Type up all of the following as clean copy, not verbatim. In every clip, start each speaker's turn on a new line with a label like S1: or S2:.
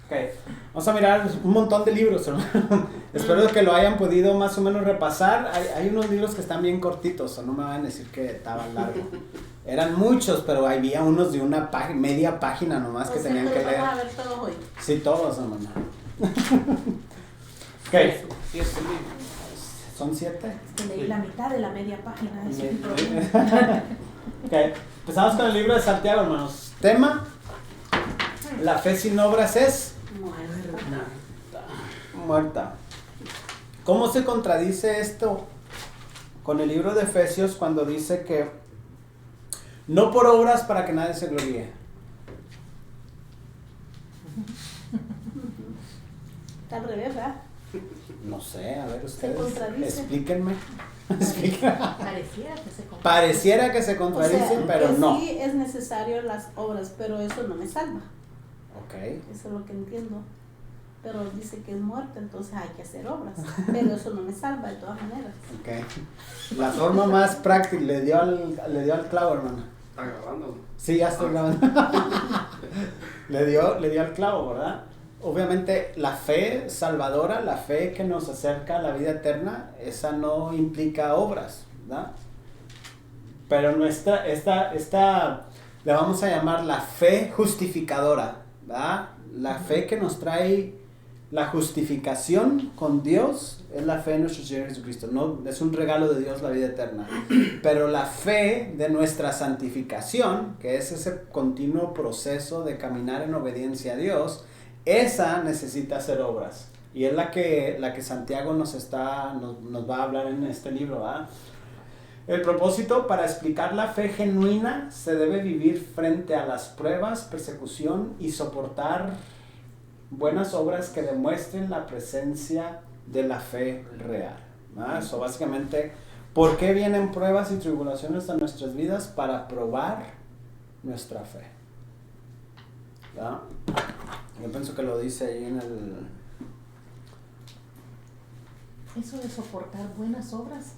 S1: Okay. Vamos a mirar un montón de libros, espero que lo hayan podido más o menos repasar. Hay unos libros que están bien cortitos, o no me van a decir que estaban largos. Eran muchos, pero había unos de una media página nomás que tenían que leer.
S2: ¿Vamos a ver todos hoy?
S1: Sí, todos, hermana. Ok. ¿Son 7?
S2: Leí la mitad de la media página.
S1: Ok, empezamos con el libro de Santiago, hermanos. Tema: la fe sin obras es muerta. ¿Cómo se contradice esto con el libro de Efesios cuando dice que no por obras para que nadie se gloríe?
S2: Está al revés, ¿verdad?
S1: No sé, a ver ustedes,
S2: contradice.
S1: explíquenme.
S2: Pareciera
S1: Pareciera que
S2: que se contradice.
S1: se contradicen, pero
S2: que
S1: no.
S2: Sí es necesario las obras, pero eso no me salva.
S1: Ok.
S2: Eso es lo que entiendo. Pero dice que es muerta, entonces hay que hacer obras. Pero eso no me salva de todas maneras.
S1: Ok. La forma más práctica, le dio al clavo, hermano.
S3: ¿Está grabando?
S1: Sí, ya estoy grabando. le dio al clavo, ¿verdad? Obviamente la fe salvadora, la fe que nos acerca a la vida eterna, esa no implica obras, ¿verdad? Pero esta le vamos a llamar la fe justificadora, ¿verdad? La fe que nos trae la justificación con Dios es la fe en nuestro Señor Jesucristo. No, es un regalo de Dios la vida eterna. Pero la fe de nuestra santificación, que es ese continuo proceso de caminar en obediencia a Dios, esa necesita hacer obras. Y es la que Santiago nos va a hablar en este libro, ¿verdad? El propósito: para explicar la fe genuina se debe vivir frente a las pruebas, persecución y soportar buenas obras que demuestren la presencia de la fe real, ¿no? So, básicamente, ¿por qué vienen pruebas y tribulaciones a nuestras vidas? Para probar nuestra fe, ¿no? Yo pienso que lo dice ahí en el...
S2: Eso de soportar buenas obras.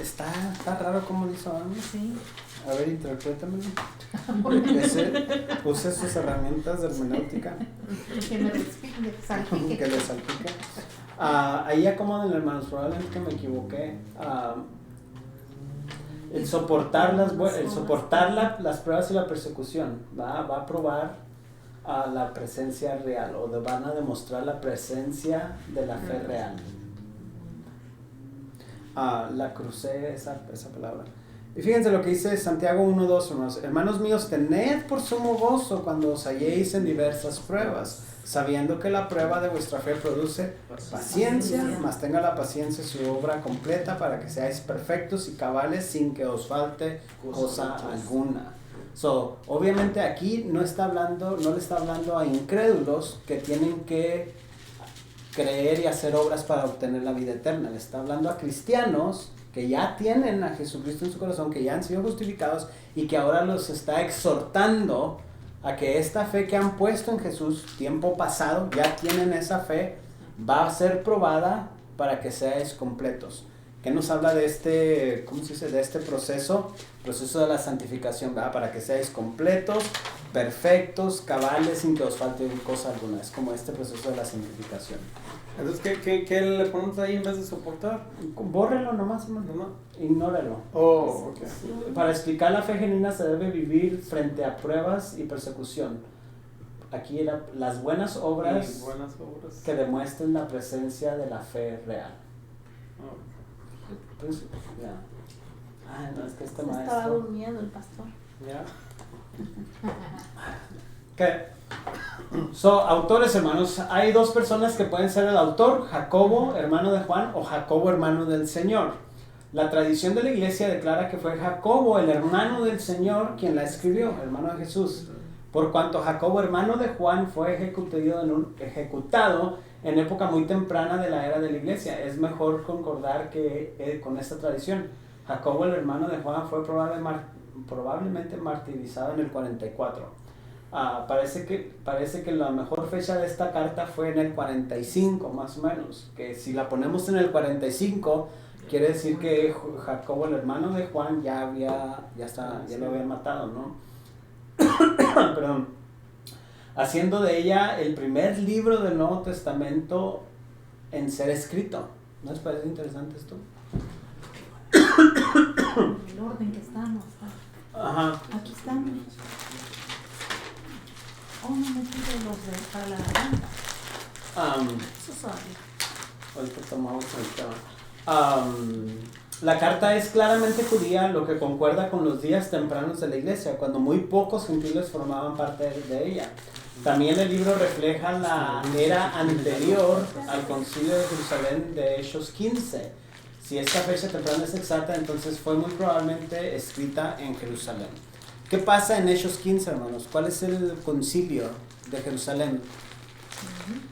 S1: Está raro como dice, ¿no?
S2: Sí.
S1: A ver, interprétamelo. Use sus herramientas de hermenéutica.
S2: Que me salpique.
S1: Que le salpique. Ahí acomoden, hermanos, probablemente que me equivoqué. El soportar las pruebas y la persecución va a probar la presencia real, o van a demostrar la presencia de la fe real. La crucé esa palabra. Y fíjense lo que dice Santiago 1:2, hermanos. Hermanos míos, tened por sumo gozo cuando os halléis en diversas pruebas, sabiendo que la prueba de vuestra fe produce paciencia, mas tenga la paciencia su obra completa para que seáis perfectos y cabales sin que os falte cosa alguna. So, obviamente aquí no le está hablando a incrédulos que tienen que creer y hacer obras para obtener la vida eterna. Le está hablando a cristianos que ya tienen a Jesucristo en su corazón, que ya han sido justificados y que ahora los está exhortando a que esta fe que han puesto en Jesús, tiempo pasado, ya tienen esa fe, va a ser probada para que seáis completos. ¿Qué nos habla de este, cómo se dice, de este proceso de la santificación, ¿verdad? Para que seáis completos, perfectos, cabales, sin que os falte cosa alguna? Es como este proceso de la santificación.
S3: Entonces, ¿qué le ponemos ahí en vez de soportar?
S1: Bórrelo nomás, hermano. Ignóralo.
S3: Oh, ok.
S1: Para explicar la fe genuina se debe vivir frente a pruebas y persecución. Aquí era las buenas obras que demuestren la presencia de la fe real.
S3: Oh.
S1: Pues, ya. No, es que este maestro...
S2: Estaba durmiendo el pastor.
S1: Ya. ¿Qué? Autores, hermanos. Hay dos personas que pueden ser el autor: Jacobo, hermano de Juan, o Jacobo, hermano del Señor. La tradición de la iglesia declara que fue Jacobo, el hermano del Señor, quien la escribió, hermano de Jesús. Por cuanto Jacobo, hermano de Juan, fue ejecutado en época muy temprana de la era de la iglesia. Es mejor concordar con esta tradición. Jacobo, el hermano de Juan, fue probablemente martirizado en el 44. Parece que la mejor fecha de esta carta fue en el 45, más o menos. Que si la ponemos en el 45, quiere decir que Jacobo, el hermano de Juan, ya lo había matado, ¿no? Perdón. haciendo de ella el primer libro del Nuevo Testamento en ser escrito. ¿No les parece interesante esto?
S2: El orden que estamos.
S1: Ajá.
S2: Aquí estamos. Oh, no me pide los de para la garganta. Eso sorry.
S1: Ahorita tomamos el tema. La carta es claramente judía, lo que concuerda con los días tempranos de la iglesia, cuando muy pocos gentiles formaban parte de ella. También el libro refleja la era anterior al concilio de Jerusalén de Hechos 15. Si esta fecha temprana es exacta, entonces fue muy probablemente escrita en Jerusalén. ¿Qué pasa en Hechos 15, hermanos? ¿Cuál es el concilio de Jerusalén?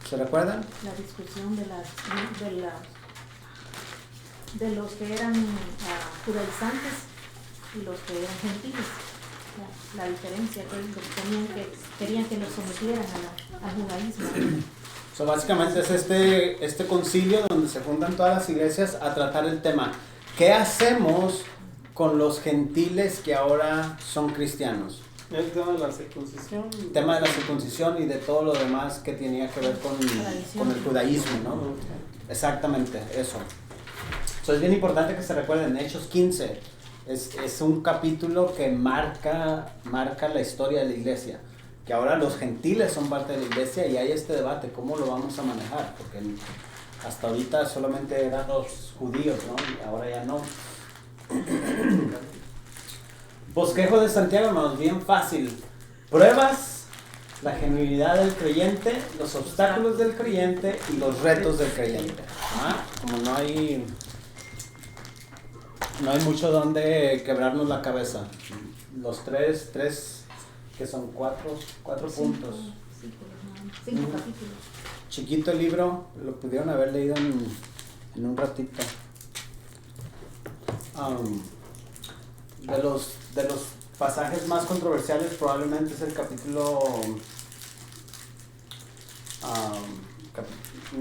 S1: ¿Se recuerdan?
S2: La discusión de los que eran judaizantes y los que eran gentiles. La diferencia que querían que los sometieran al judaísmo.
S1: So, básicamente es este concilio donde se juntan todas las iglesias a tratar el tema. ¿Qué hacemos con los gentiles que ahora son cristianos?
S3: El tema de la circuncisión.
S1: El tema de la circuncisión y de todo lo demás que tenía que ver con el judaísmo, ¿no? Exactamente, eso. So, es bien importante que se recuerden, Hechos 15 es un capítulo que marca la historia de la iglesia. Que ahora los gentiles son parte de la iglesia y hay este debate, ¿cómo lo vamos a manejar? Porque hasta ahorita solamente eran los judíos, ¿no? Y ahora ya no. Bosquejo de Santiago, hermanos, bien fácil. Pruebas la genuinidad del creyente, los obstáculos del creyente y los retos del creyente. Como no hay mucho donde quebrarnos la cabeza. Los tres que son cuatro puntos.
S2: Cinco capítulos.
S1: Chiquito el libro, lo pudieron haber leído en un ratito. De los pasajes más controversiales probablemente es el capítulo,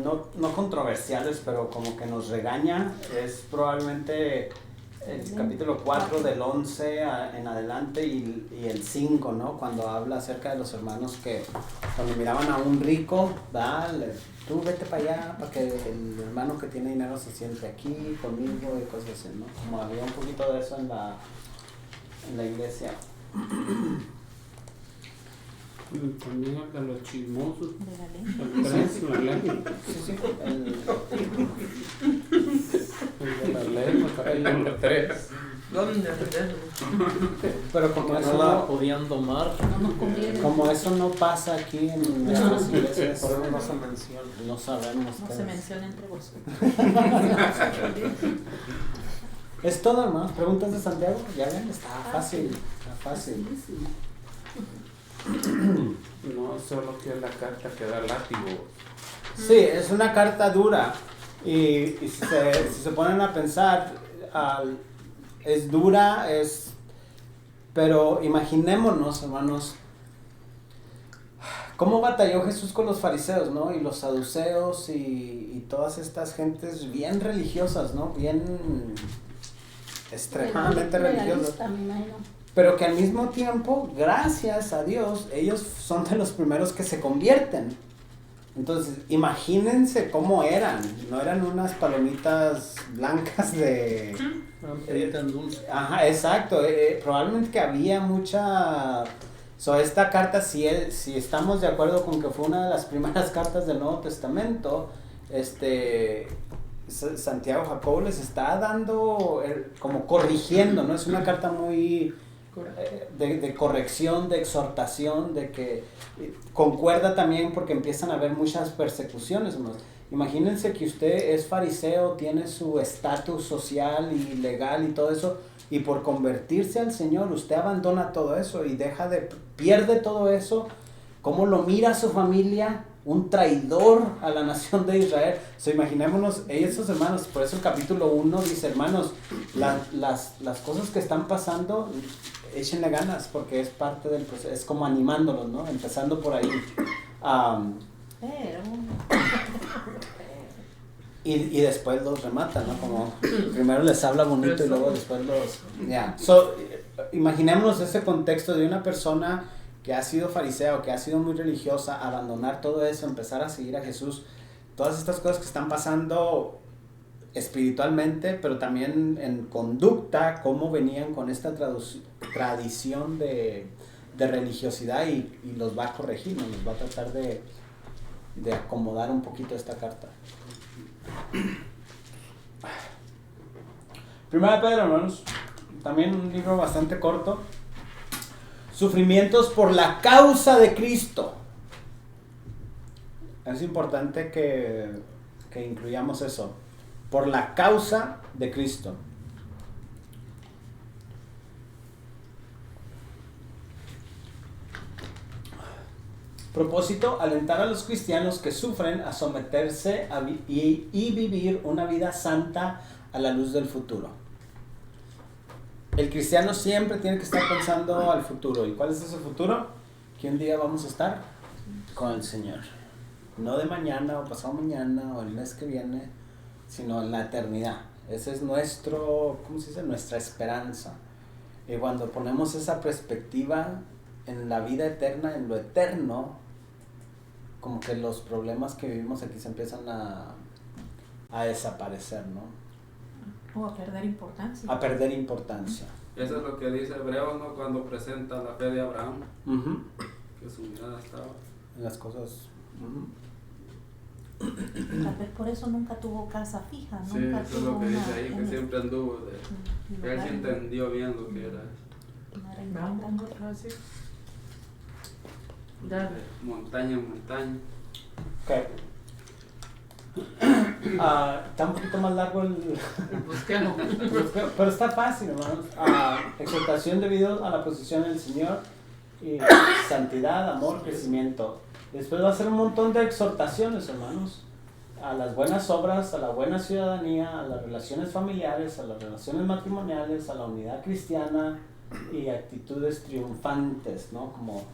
S1: no controversiales, pero como que nos regaña, es probablemente el capítulo 4 del 11 en adelante y el 5, ¿no? Cuando habla acerca de los hermanos que cuando miraban a un rico, dale, tú vete para allá para que el hermano que tiene dinero se siente aquí conmigo y cosas así, ¿no? Como había un poquito de eso en la iglesia.
S4: También habla de los chismosos.
S2: De la ley.
S4: La ley.
S1: Sí.
S4: La ley, capítulo 3.
S1: Pero como
S4: Que
S1: eso
S4: no la
S1: no,
S4: podían domar.
S2: No nos conviene.
S1: como eso no pasa aquí en nuestras iglesias,
S3: Por eso no se menciona.
S1: no sabemos
S2: No
S1: qué
S2: se
S1: es.
S2: menciona entre vosotros.
S1: Es todo, hermanos. Preguntas de Santiago, ya ven, está fácil.
S4: No solo que es la carta que da látigo.
S1: Sí, es una carta dura y si se ponen a pensar, es dura, pero imaginémonos, hermanos, cómo batalló Jesús con los fariseos, ¿no? Y los saduceos y todas estas gentes bien religiosas, ¿no? Bien extremadamente religiosas.
S2: Realista, me imagino.
S1: Pero que al mismo tiempo, gracias a Dios, ellos son de los primeros que se convierten. Entonces, imagínense cómo eran. No eran unas palomitas blancas de...
S4: tan dulce.
S1: Ajá, exacto. Probablemente que había mucha... esta carta, si estamos de acuerdo con que fue una de las primeras cartas del Nuevo Testamento, Santiago Jacobo les está dando, como corrigiendo, ¿no? Es una carta muy... de corrección, de exhortación, de que concuerda también porque empiezan a haber muchas persecuciones, hermanos. Imagínense que usted es fariseo, tiene su estatus social y legal y todo eso, y por convertirse al Señor usted abandona todo eso y pierde todo eso. ¿Cómo lo mira su familia? Un traidor a la nación de Israel. Imaginémonos, esos hermanos, por eso el capítulo 1 dice, hermanos, las cosas que están pasando, échenle ganas, porque es parte del proceso, es como animándolos, ¿no? Empezando por ahí. Y después los rematan, ¿no? Como primero les habla bonito y luego después los... Imaginémonos ese contexto de una persona que ha sido fariseo, que ha sido muy religiosa, abandonar todo eso, empezar a seguir a Jesús, todas estas cosas que están pasando espiritualmente, pero también en conducta, cómo venían con esta tradición de religiosidad y los va a corregir, ¿no? Los va a tratar de acomodar un poquito esta carta. Primera de Pedro, hermanos, también un libro bastante corto. Sufrimientos por la causa de Cristo. Es importante que incluyamos eso. Por la causa de Cristo. Propósito: alentar a los cristianos que sufren a someterse y vivir una vida santa a la luz del futuro. El cristiano siempre tiene que estar pensando al futuro. ¿Y cuál es ese futuro? Que un día vamos a estar con el Señor. No de mañana o pasado mañana o el mes que viene, sino en la eternidad. Ese es nuestro, ¿cómo se dice? Nuestra esperanza. Y cuando ponemos esa perspectiva en la vida eterna, en lo eterno, como que los problemas que vivimos aquí se empiezan a desaparecer, ¿no?
S2: O a perder importancia.
S1: A perder importancia.
S4: Eso es lo que dice Hebreos, ¿no? Cuando presenta la fe de Abraham, que su mirada estaba
S1: en las cosas.
S2: Tal vez por eso nunca tuvo casa fija,
S4: Sí,
S2: nunca
S4: eso es
S2: tuvo
S4: lo que dice ahí, que
S2: una-
S4: siempre anduvo que él sí
S2: lugar-
S4: entendió bien lo que era eso.
S2: no era importante.
S3: Dale.
S4: Montaña en montaña.
S1: Ok. Está un poquito más largo el
S3: Busquemos.
S1: pero está fácil, hermanos. Exhortación debido a la posición del Señor y santidad, amor, crecimiento. Después va a ser un montón de exhortaciones, hermanos, a las buenas obras, a la buena ciudadanía, a las relaciones familiares, a las relaciones matrimoniales, a la unidad cristiana y actitudes triunfantes, ¿no? Como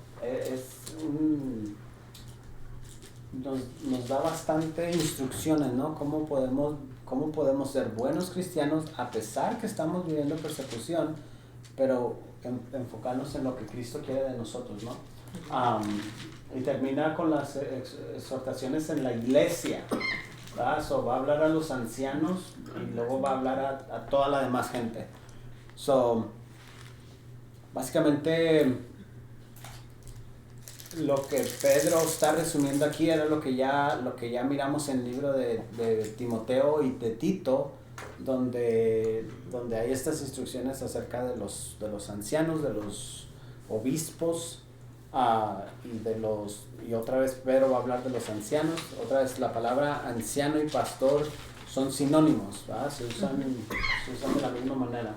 S1: nos da bastante instrucciones, ¿no? Cómo podemos ser buenos cristianos a pesar que estamos viviendo persecución, pero enfocarnos en lo que Cristo quiere de nosotros, ¿no? Y termina con las exhortaciones en la iglesia, ¿verdad? So, va a hablar a los ancianos y luego va a hablar a toda la demás gente. So, básicamente lo que Pedro está resumiendo aquí era lo que ya miramos en el libro de Timoteo y de Tito, donde hay estas instrucciones acerca de los ancianos, de los obispos, y otra vez Pedro va a hablar de los ancianos. Otra vez la palabra anciano y pastor son sinónimos, ¿verdad? Se usan de la misma manera.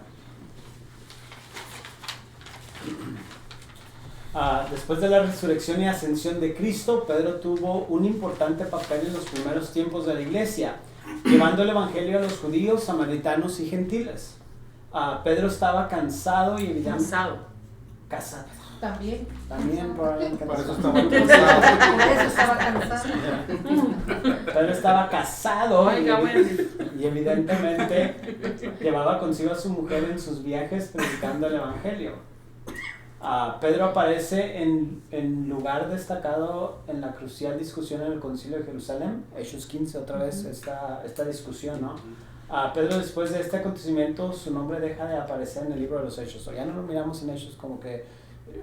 S1: Después de la resurrección y ascensión de Cristo, Pedro tuvo un importante papel en los primeros tiempos de la iglesia, llevando el evangelio a los judíos, samaritanos y gentiles. Pedro estaba cansado y evidentemente casado.
S2: También.
S1: Probablemente
S3: Por eso
S1: cansado.
S3: estaba cansado.
S2: Por eso estaba cansado.
S1: Pedro estaba casado
S3: Oiga, bueno.
S1: y evidentemente llevaba consigo a su mujer en sus viajes predicando el evangelio. Pedro aparece en lugar destacado en la crucial discusión en el Concilio de Jerusalén, Hechos 15, otra vez esta discusión, ¿no? Pedro, después de este acontecimiento, su nombre deja de aparecer en el libro de los Hechos, o ya no lo miramos en Hechos, como que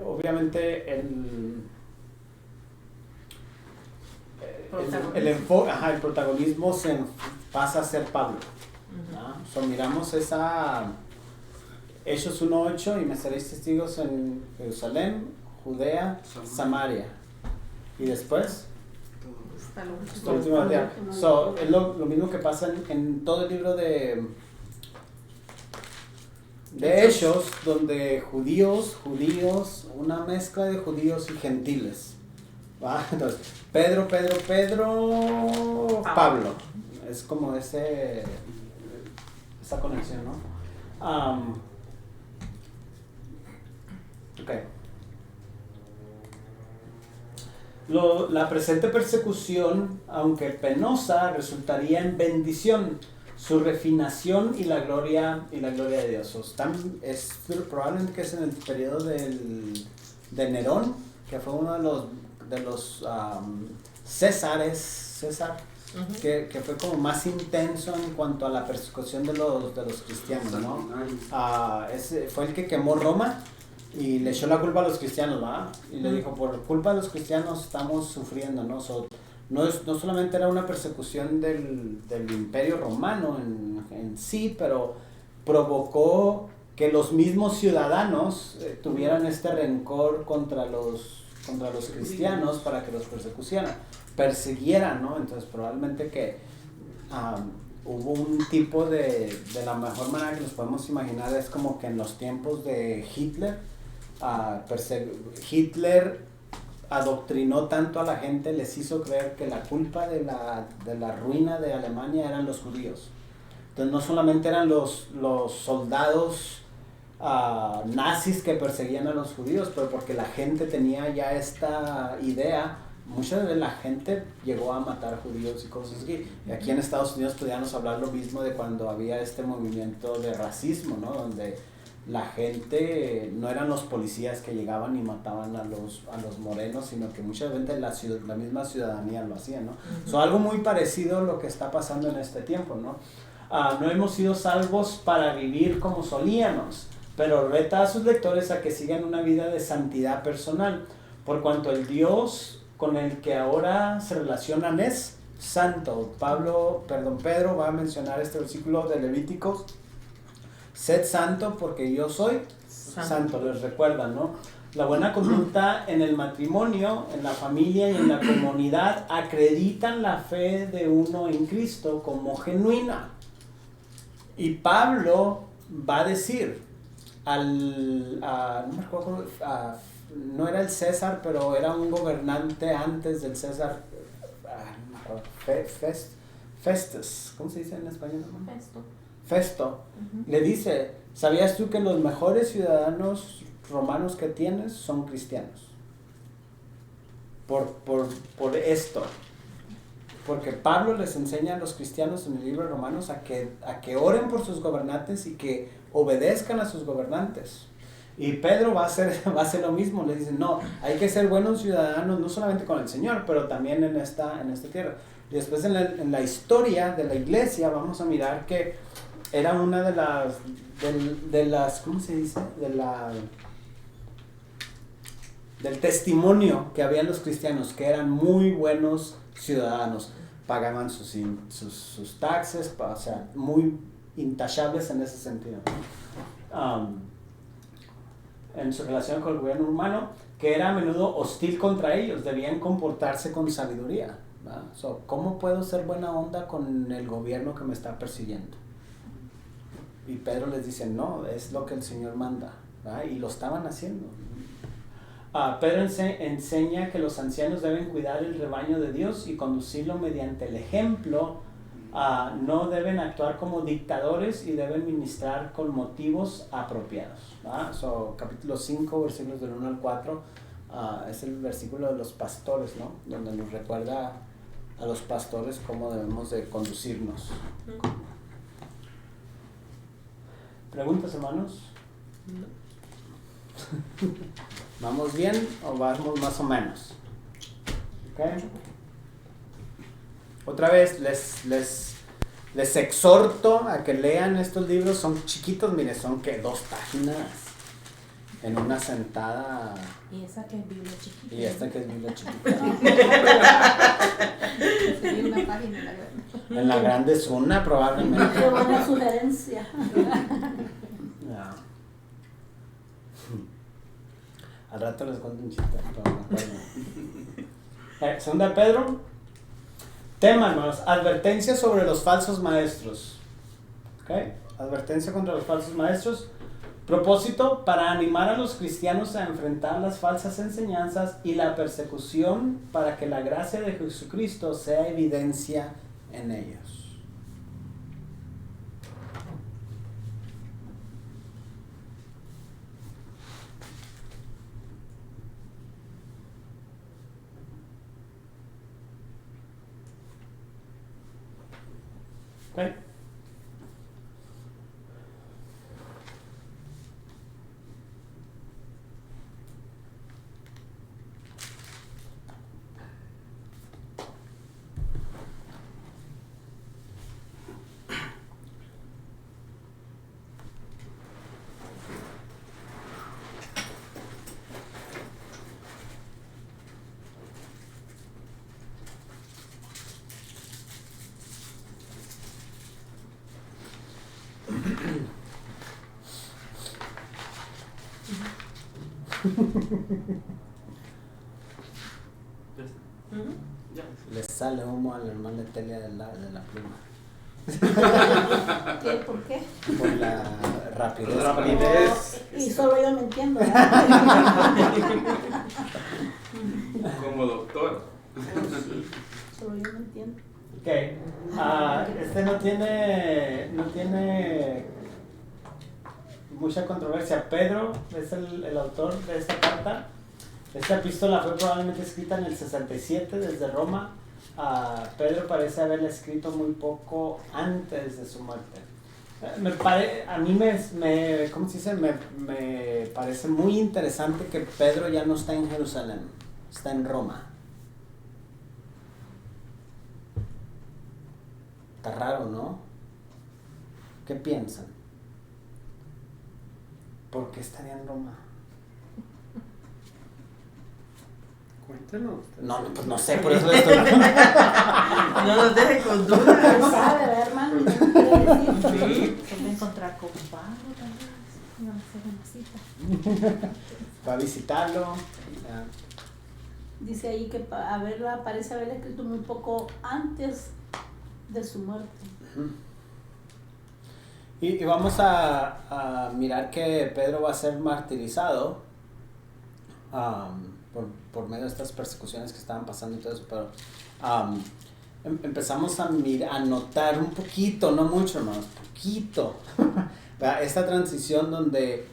S1: obviamente el protagonismo pasa a ser Pablo, ¿no? So, miramos esa Hechos 1:8, y me seréis testigos en Jerusalén, Judea, Samaria. Y después,
S2: Hasta lo
S1: hasta el último día. So, es lo mismo que pasa en todo el libro de Hechos, donde judíos, una mezcla de judíos y gentiles. ¿Va? Entonces, Pedro, Pablo. Es como esa conexión, ¿no? Okay. La presente persecución, aunque penosa, resultaría en bendición, su refinación y la gloria de Dios. Probablemente que es en el periodo de Nerón, que fue uno de los César, que fue como más intenso en cuanto a la persecución de los cristianos, ¿no? Ese fue el que quemó Roma y le echó la culpa a los cristianos, ¿verdad? Y le dijo, por culpa de los cristianos estamos sufriendo, ¿no? No solamente era una persecución del Imperio Romano en sí, pero provocó que los mismos ciudadanos tuvieran este rencor contra los cristianos para que los persiguieran, ¿no? Entonces probablemente que hubo un tipo de la mejor manera que nos podemos imaginar es como que en los tiempos de Hitler, Hitler adoctrinó tanto a la gente, les hizo creer que la culpa de la ruina de Alemania eran los judíos. Entonces no solamente eran los soldados nazis que perseguían a los judíos, pero porque la gente tenía ya esta idea, mucha de la gente llegó a matar judíos y cosas así. Y aquí en Estados Unidos podíamos hablar lo mismo de cuando había este movimiento de racismo, ¿no? Donde la gente no eran los policías que llegaban y mataban a los morenos, sino que mucha gente la misma ciudadanía lo hacía, ¿no? So, algo muy parecido a lo que está pasando en este tiempo, ¿no? No hemos sido salvos para vivir como solíamos, pero reta a sus lectores a que sigan una vida de santidad personal, por cuanto el Dios con el que ahora se relacionan es santo. Pedro va a mencionar este versículo de Levíticos: sed santo porque yo soy santo. Les recuerda, ¿no? La buena conducta en el matrimonio, en la familia y en la comunidad acreditan la fe de uno en Cristo como genuina. Y Pablo va a decir no me acuerdo, no era el César, pero era un gobernante antes del César, no me acuerdo, Festus, ¿cómo se dice en español? Festo. Le dice, ¿sabías tú que los mejores ciudadanos romanos que tienes son cristianos? Por esto. Porque Pablo les enseña a los cristianos en el libro de Romanos a que oren por sus gobernantes y que obedezcan a sus gobernantes. Y Pedro va a hacer lo mismo. Le dice, no, hay que ser buenos ciudadanos, no solamente con el Señor, pero también en esta tierra. Y después en la historia de la iglesia vamos a mirar que era una de las ¿cómo se dice? Del testimonio que habían los cristianos, que eran muy buenos ciudadanos, pagaban sus taxes, o sea, muy intachables en ese sentido. En su relación con el gobierno humano, que era a menudo hostil contra ellos, debían comportarse con sabiduría. So, ¿cómo puedo ser buena onda con el gobierno que me está persiguiendo? Y Pedro les dice, no, es lo que el Señor manda, ¿verdad? Y lo estaban haciendo. Pedro enseña que los ancianos deben cuidar el rebaño de Dios y conducirlo mediante el ejemplo. No deben actuar como dictadores y deben ministrar con motivos apropiados. So, capítulo 5, versículos del 1 al 4, es el versículo de los pastores, ¿no? Donde nos recuerda a los pastores cómo debemos de conducirnos. ¿Preguntas, hermanos? ¿Vamos bien o vamos más o menos? ¿Okay? Otra vez les exhorto a que lean estos libros. Son chiquitos, mire, son que 2 páginas en una sentada.
S2: Y esa que es Biblia chiquita.
S1: Y esta que es Biblia chiquita.
S2: Sería una página en la grande.
S1: En la grande es una, probablemente.
S5: Qué buena sugerencia.
S1: Yeah. Al rato les cuento un chiste, pero no acuerdo. Segunda de Pedro. Tema, hermanos, advertencia sobre los falsos maestros. ¿Okay? Advertencia contra los falsos maestros. Propósito, para animar a los cristianos a enfrentar las falsas enseñanzas y la persecución para que la gracia de Jesucristo sea evidencia en ellos. Okay. Le sale humo al hermano de Telia de la pluma.
S2: ¿Qué? ¿Por qué?
S1: Por la rapidez.
S2: Y solo yo me entiendo, ¿verdad?
S4: Como doctor.
S2: Solo yo me entiendo.
S1: Ok. Este no tiene mucha controversia. Pedro es el autor de esta carta. Esta epístola fue probablemente escrita en el 67 desde Roma. Pedro parece haberla escrito muy poco antes de su muerte. A mí ¿cómo se dice? Me parece muy interesante que Pedro ya no está en Jerusalén, está en Roma. Está raro, ¿no? ¿Qué piensan? ¿Por qué estaría en Roma?
S3: Cuéntenos.
S1: No, pues no sé, por eso le estoy...
S5: No nos deje con dudas.
S2: No sabe, ¿verdad, hermano? No quiere decir.
S5: Sí.
S2: Se va a encontrar con Pablo también. Iban a hacer una cita.
S1: Va a visitarlo. Ya.
S2: Dice ahí que parece haberla escrito muy poco antes de su muerte.
S1: Y vamos a mirar que Pedro va a ser martirizado por medio de estas persecuciones que estaban pasando y todo eso, pero empezamos a notar un poquito, no mucho, hermanos, poquito, esta transición donde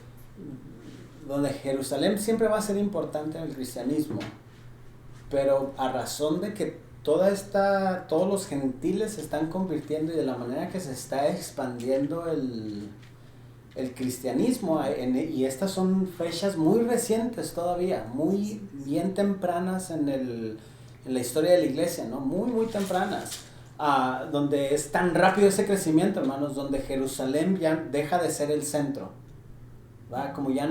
S1: Jerusalén siempre va a ser importante en el cristianismo, pero a razón de que todos los gentiles se están convirtiendo y de la manera que se está expandiendo el cristianismo, y estas son fechas muy recientes todavía, muy bien tempranas en la historia de la iglesia, ¿no? Muy tempranas, donde es tan rápido ese crecimiento, hermanos, donde Jerusalén ya deja de ser el centro, ¿va? Como ya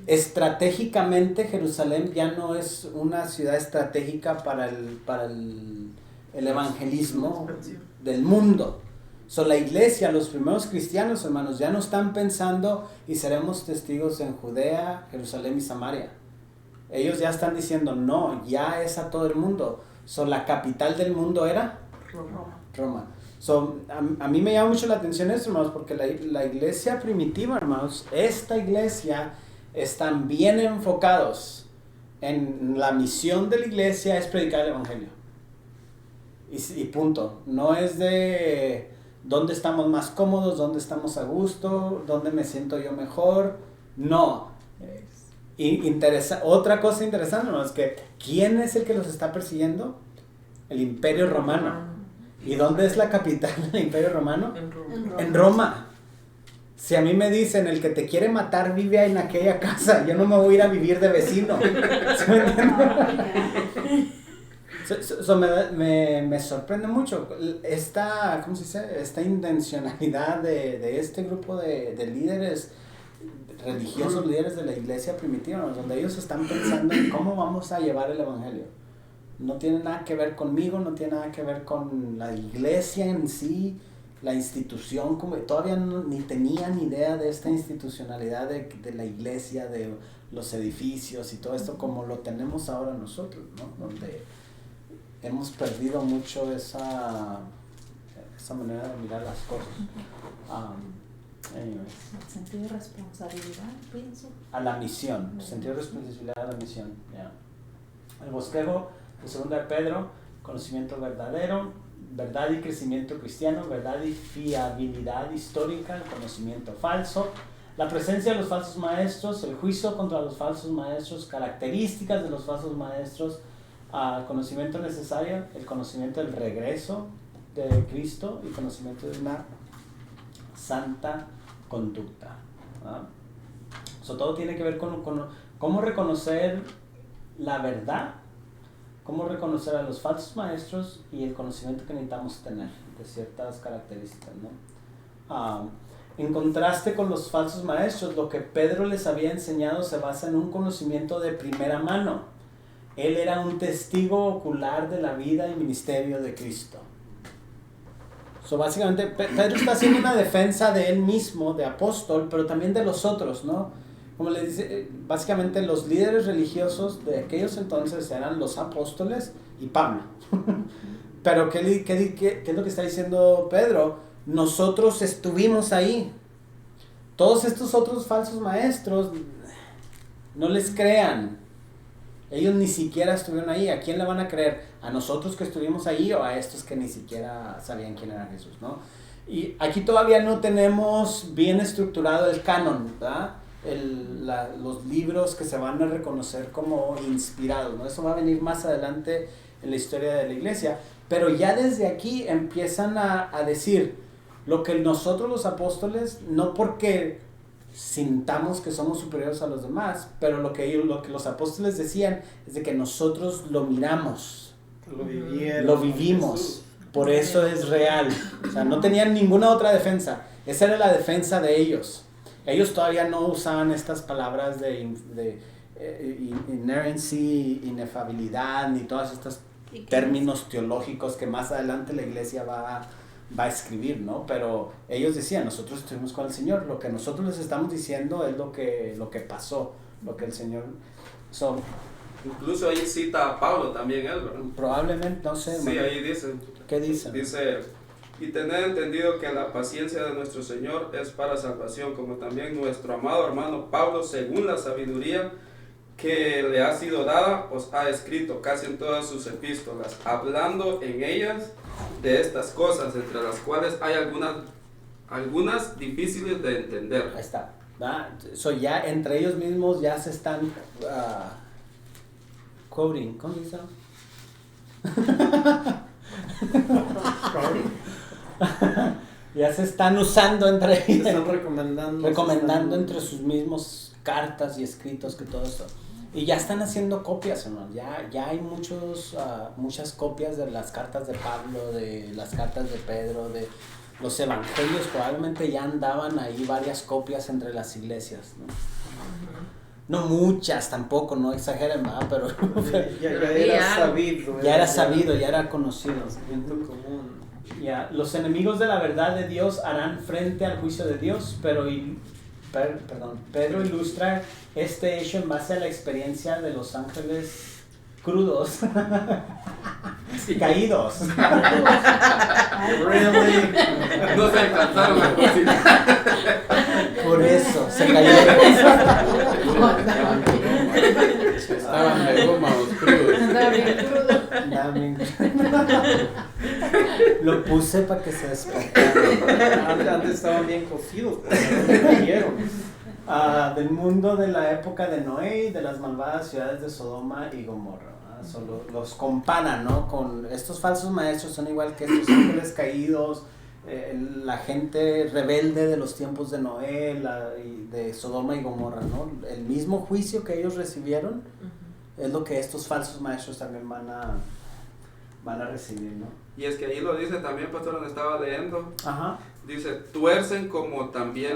S1: estratégicamente Jerusalén ya no es una ciudad estratégica para el evangelismo del mundo. La iglesia, los primeros cristianos, hermanos, ya no están pensando y seremos testigos en Judea, Jerusalén y Samaria. Ellos ya están diciendo, no, ya es a todo el mundo. La capital del mundo era Roma. A mí me llama mucho la atención esto, hermanos, porque la iglesia primitiva, hermanos, esta iglesia están bien enfocados en la misión de la iglesia es predicar el evangelio. Y punto. No es de dónde estamos más cómodos, dónde estamos a gusto, dónde me siento yo mejor. No. Otra cosa interesante, ¿no? Es que ¿quién es el que los está persiguiendo? El Imperio Romano. ¿Y dónde es la capital del Imperio Romano? En Roma. Si a mí me dicen, el que te quiere matar vive en aquella casa, yo no me voy a ir a vivir de vecino. ¿Sí me entiendes? Me sorprende mucho esta, ¿cómo se dice? Esta intencionalidad de este grupo de líderes religiosos, líderes de la iglesia primitiva, ¿no? Donde ellos están pensando en cómo vamos a llevar el evangelio. No tiene nada que ver conmigo, no tiene nada que ver con la iglesia en sí, la institución, como todavía ni tenían idea de esta institucionalidad de la iglesia, de los edificios y todo esto como lo tenemos ahora nosotros, ¿no? Donde hemos perdido mucho esa manera de mirar las cosas.
S2: El sentido de responsabilidad, pienso.
S1: A la misión, el sentido de responsabilidad a la misión. Yeah. El bosquejo de 2 de Pedro, conocimiento verdadero, verdad y crecimiento cristiano, verdad y fiabilidad histórica, el conocimiento falso, la presencia de los falsos maestros, el juicio contra los falsos maestros, características de los falsos maestros, conocimiento necesario, el conocimiento del regreso de Cristo y conocimiento de una santa conducta. Todo tiene que ver con cómo reconocer la verdad, cómo reconocer a los falsos maestros y el conocimiento que necesitamos tener de ciertas características, ¿no? En contraste con los falsos maestros, lo que Pedro les había enseñado se basa en un conocimiento de primera mano. Él era un testigo ocular de la vida y ministerio de Cristo. Básicamente, Pedro está haciendo una defensa de él mismo, de apóstol, pero también de los otros, ¿no? como les dice, básicamente los líderes religiosos de aquellos entonces eran los apóstoles y Pablo. Pero ¿qué es lo que está diciendo Pedro? Nosotros estuvimos ahí. Todos estos otros falsos maestros, no les crean. Ellos ni siquiera estuvieron ahí. ¿A quién le van a creer? ¿A nosotros que estuvimos ahí o a estos que ni siquiera sabían quién era Jesús, ¿no? Y aquí todavía no tenemos bien estructurado el canon, ¿verdad? Los libros que se van a reconocer como inspirados, ¿no? Eso va a venir más adelante en la historia de la iglesia. Pero ya desde aquí empiezan a decir lo que nosotros los apóstoles, no porque sintamos que somos superiores a los demás, pero lo que los apóstoles decían es de que nosotros lo miramos, lo vivimos, por eso es real. O sea, no tenían ninguna otra defensa, esa era la defensa de ellos. Ellos todavía no usaban estas palabras de inerrancy, inefabilidad, ni todos estos términos teológicos que más adelante la iglesia va a escribir, ¿no? Pero ellos decían, nosotros estuvimos con el Señor, lo que nosotros les estamos diciendo es lo que pasó, lo que el Señor...
S4: Incluso ahí cita a Pablo también él, ¿verdad?
S1: Probablemente, no sé.
S4: Sí, ahí dice.
S1: ¿Qué dice?
S4: Dice, y tened entendido que la paciencia de nuestro Señor es para salvación, como también nuestro amado hermano Pablo, según la sabiduría que le ha sido dada, os ha escrito casi en todas sus epístolas, hablando en ellas de estas cosas, entre las cuales hay algunas difíciles de entender.
S1: Ahí está, ¿verdad? Ya entre ellos mismos ya se están quoting, ¿cómo se dice? Ya se están usando entre ellos.
S3: Se están recomendando
S1: entre sus mismos cartas y escritos, que todo esto. Y ya están haciendo copias, hermano. Ya hay muchas copias de las cartas de Pablo, de las cartas de Pedro, de los evangelios. Probablemente ya andaban ahí varias copias entre las iglesias, ¿no? No muchas tampoco, no exageren, ¿verdad? Pero
S3: ya era sabido.
S1: Ya era sabido, ya era conocido.
S3: Conocimiento común.
S1: Ya, los enemigos de la verdad de Dios harán frente al juicio de Dios, Pedro ilustra este hecho en base a la experiencia de los ángeles crudos y caídos.
S3: Really?
S4: No se alcanzaron a cocinar.
S1: Por eso se cayeron.
S6: Estaban de goma los crudos.
S1: Lo puse para que se despertaran.
S3: Antes estaban bien cocidos, pero no cayeron.
S1: Del mundo de la época de Noé y de las malvadas ciudades de Sodoma y Gomorra. Solo los comparan, ¿no? Con estos falsos maestros, son igual que estos ángeles caídos, la gente rebelde de los tiempos de Noé, de Sodoma y Gomorra, ¿no? El mismo juicio que ellos recibieron es lo que estos falsos maestros también van a recibir, ¿no?
S4: Y es que ahí lo dice también, pastor, donde estaba leyendo.
S1: Ajá.
S4: Dice, tuercen como también,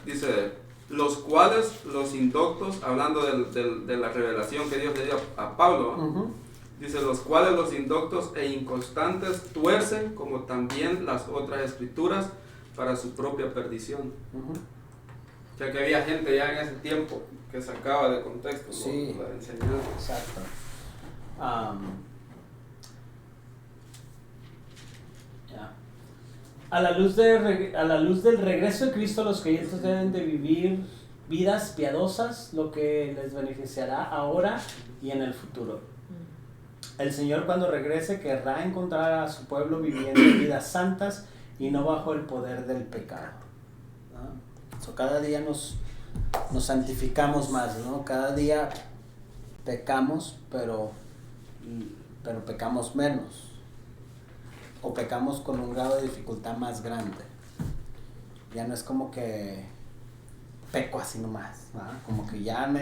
S4: dice, los cuales los indoctos, hablando de la revelación que Dios le dio a Pablo,
S1: Uh-huh.
S4: dice, los cuales los indoctos e inconstantes tuercen como también las otras escrituras para su propia perdición.
S1: Uh-huh.
S4: O sea que había gente ya en ese tiempo que sacaba de contexto,
S1: Sí.
S4: la enseñanza.
S1: Exacto. Ya. A la luz del regreso de Cristo, los creyentes deben de vivir vidas piadosas, lo que les beneficiará ahora y en el futuro. El Señor, cuando regrese, querrá encontrar a su pueblo viviendo vidas santas y no bajo el poder del pecado, ¿no? So, cada día nos santificamos más, ¿no? Cada día pecamos, pero pecamos menos. O pecamos con un grado de dificultad más grande. Ya no es como que peco así nomás, ¿no? Como que ya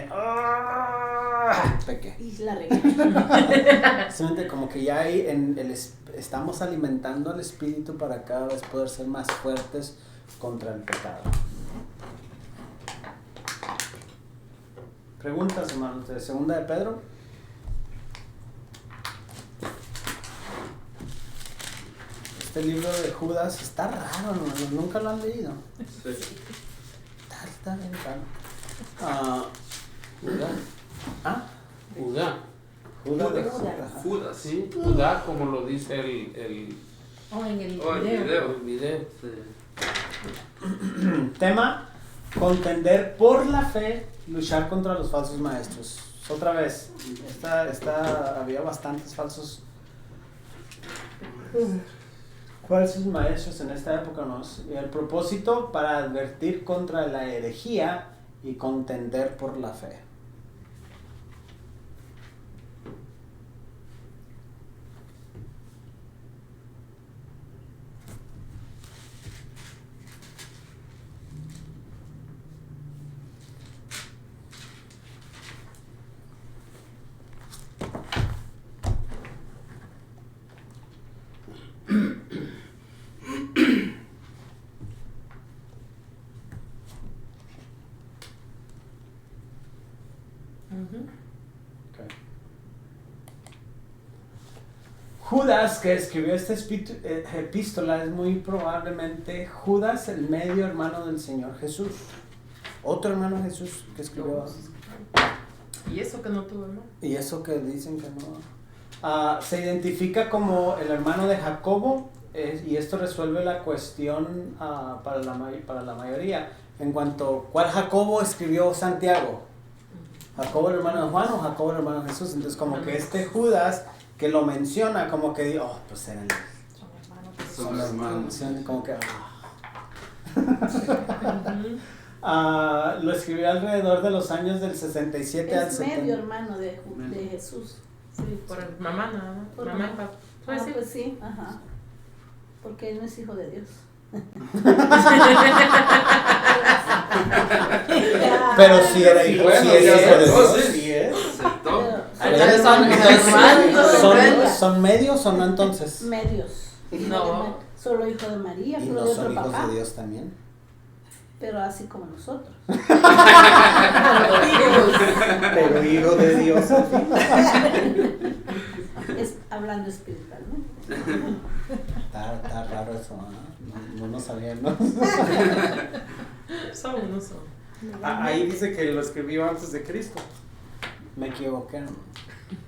S1: pequé.
S2: Y la regué.
S1: Simplemente como que ya hay estamos alimentando al espíritu para cada vez poder ser más fuertes contra el pecado. Preguntas, hermanos, de Segunda de Pedro. Este libro de Judas está raro, hermanos, nunca lo han leído.
S4: Sí.
S1: Está bien raro. Judá. ¿Ah?
S6: Judá.
S1: Judá de
S2: Judas.
S4: Judas.
S6: Sí, Judá, como lo dice el
S2: O en el
S4: Oh, el
S2: video.
S4: video.
S6: video.
S1: Tema: contender por la fe, luchar contra los falsos maestros. Otra vez, había bastantes falsos maestros en esta época, ¿no? Y el propósito para advertir contra la herejía y contender por la fe. Judas, que escribió esta epístola, es muy probablemente Judas, el medio hermano del Señor Jesús. Otro hermano Jesús que escribió.
S5: ¿Y eso que no tuvo, no?
S1: Y eso que dicen que no. Se identifica como el hermano de Jacobo, y esto resuelve la cuestión para la mayoría. En cuanto, ¿cuál Jacobo escribió Santiago? ¿Jacobo el hermano de Juan o Jacobo el hermano de Jesús? Entonces como que este Judas que lo menciona, como que digo, pues eran
S2: Son hermanos.
S4: Son hermanos.
S1: como que lo escribió alrededor de los años del 67 al
S7: Es
S1: 70.
S7: medio hermano de Jesús.
S5: Sí, por el mamá nada más.
S7: Por
S5: Mamá y
S7: mamá.
S5: papá. Pues sí.
S7: Pues sí, ajá. Porque él no es hijo de Dios.
S1: Pero sí era hijo,
S4: Bueno,
S1: sí es
S4: ya
S1: hijo de
S4: sé.
S1: Dios.
S4: Oh, sí.
S1: Sí es.
S4: Aceptó.
S5: Entonces
S1: ¿Son medios o no entonces?
S7: Medios.
S5: No.
S7: Solo hijo de María,
S1: ¿Y
S7: pero
S1: no
S7: de
S1: son
S7: otro
S1: hijos
S7: papá.
S1: de Dios también?
S7: Pero así como nosotros.
S1: Pero hijo de Dios.
S7: Es hablando espiritualmente.
S1: Está raro eso, no lo sabíamos.
S5: Son unos son.
S3: Ahí dice que lo escribió antes de Cristo.
S1: Me equivoqué.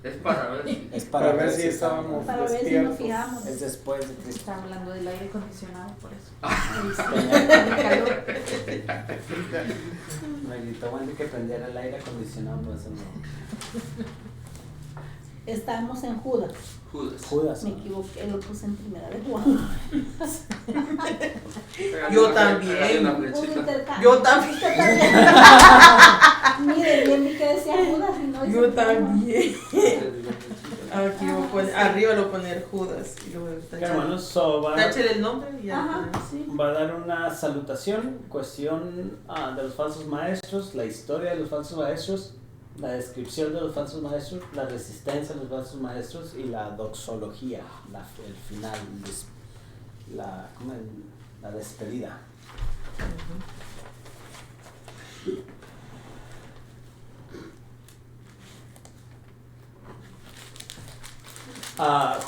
S4: Es para ver si.
S1: Es
S3: Para ver si estábamos
S7: Para ver si
S3: despiertos.
S7: nos fijamos.
S1: Es después de Cristo.
S2: Está hablando del aire acondicionado, por eso.
S1: Me
S2: calor.
S1: gritó Wendy que prendiera el aire acondicionado, por eso no.
S7: Estamos en Judas.
S1: Judas.
S7: Me equivoqué, lo puse en primera de Juan.
S5: Yo también.
S4: Pégale una
S7: Un
S4: flechita.
S7: intercambio.
S5: Yo también.
S7: Usted también. Mire, bien vi que decía Judas y no dice
S5: Yo
S7: Juan.
S5: también. Aquí voy a poner, arriba lo voy a poner Judas. Y luego
S1: Hermanos,
S5: táchale el nombre y ya.
S7: Ajá, sí.
S1: va a dar una salutación, cuestión de los falsos maestros, la historia de los falsos maestros, la descripción de los falsos maestros, la resistencia de los falsos maestros y la doxología, el final, la despedida.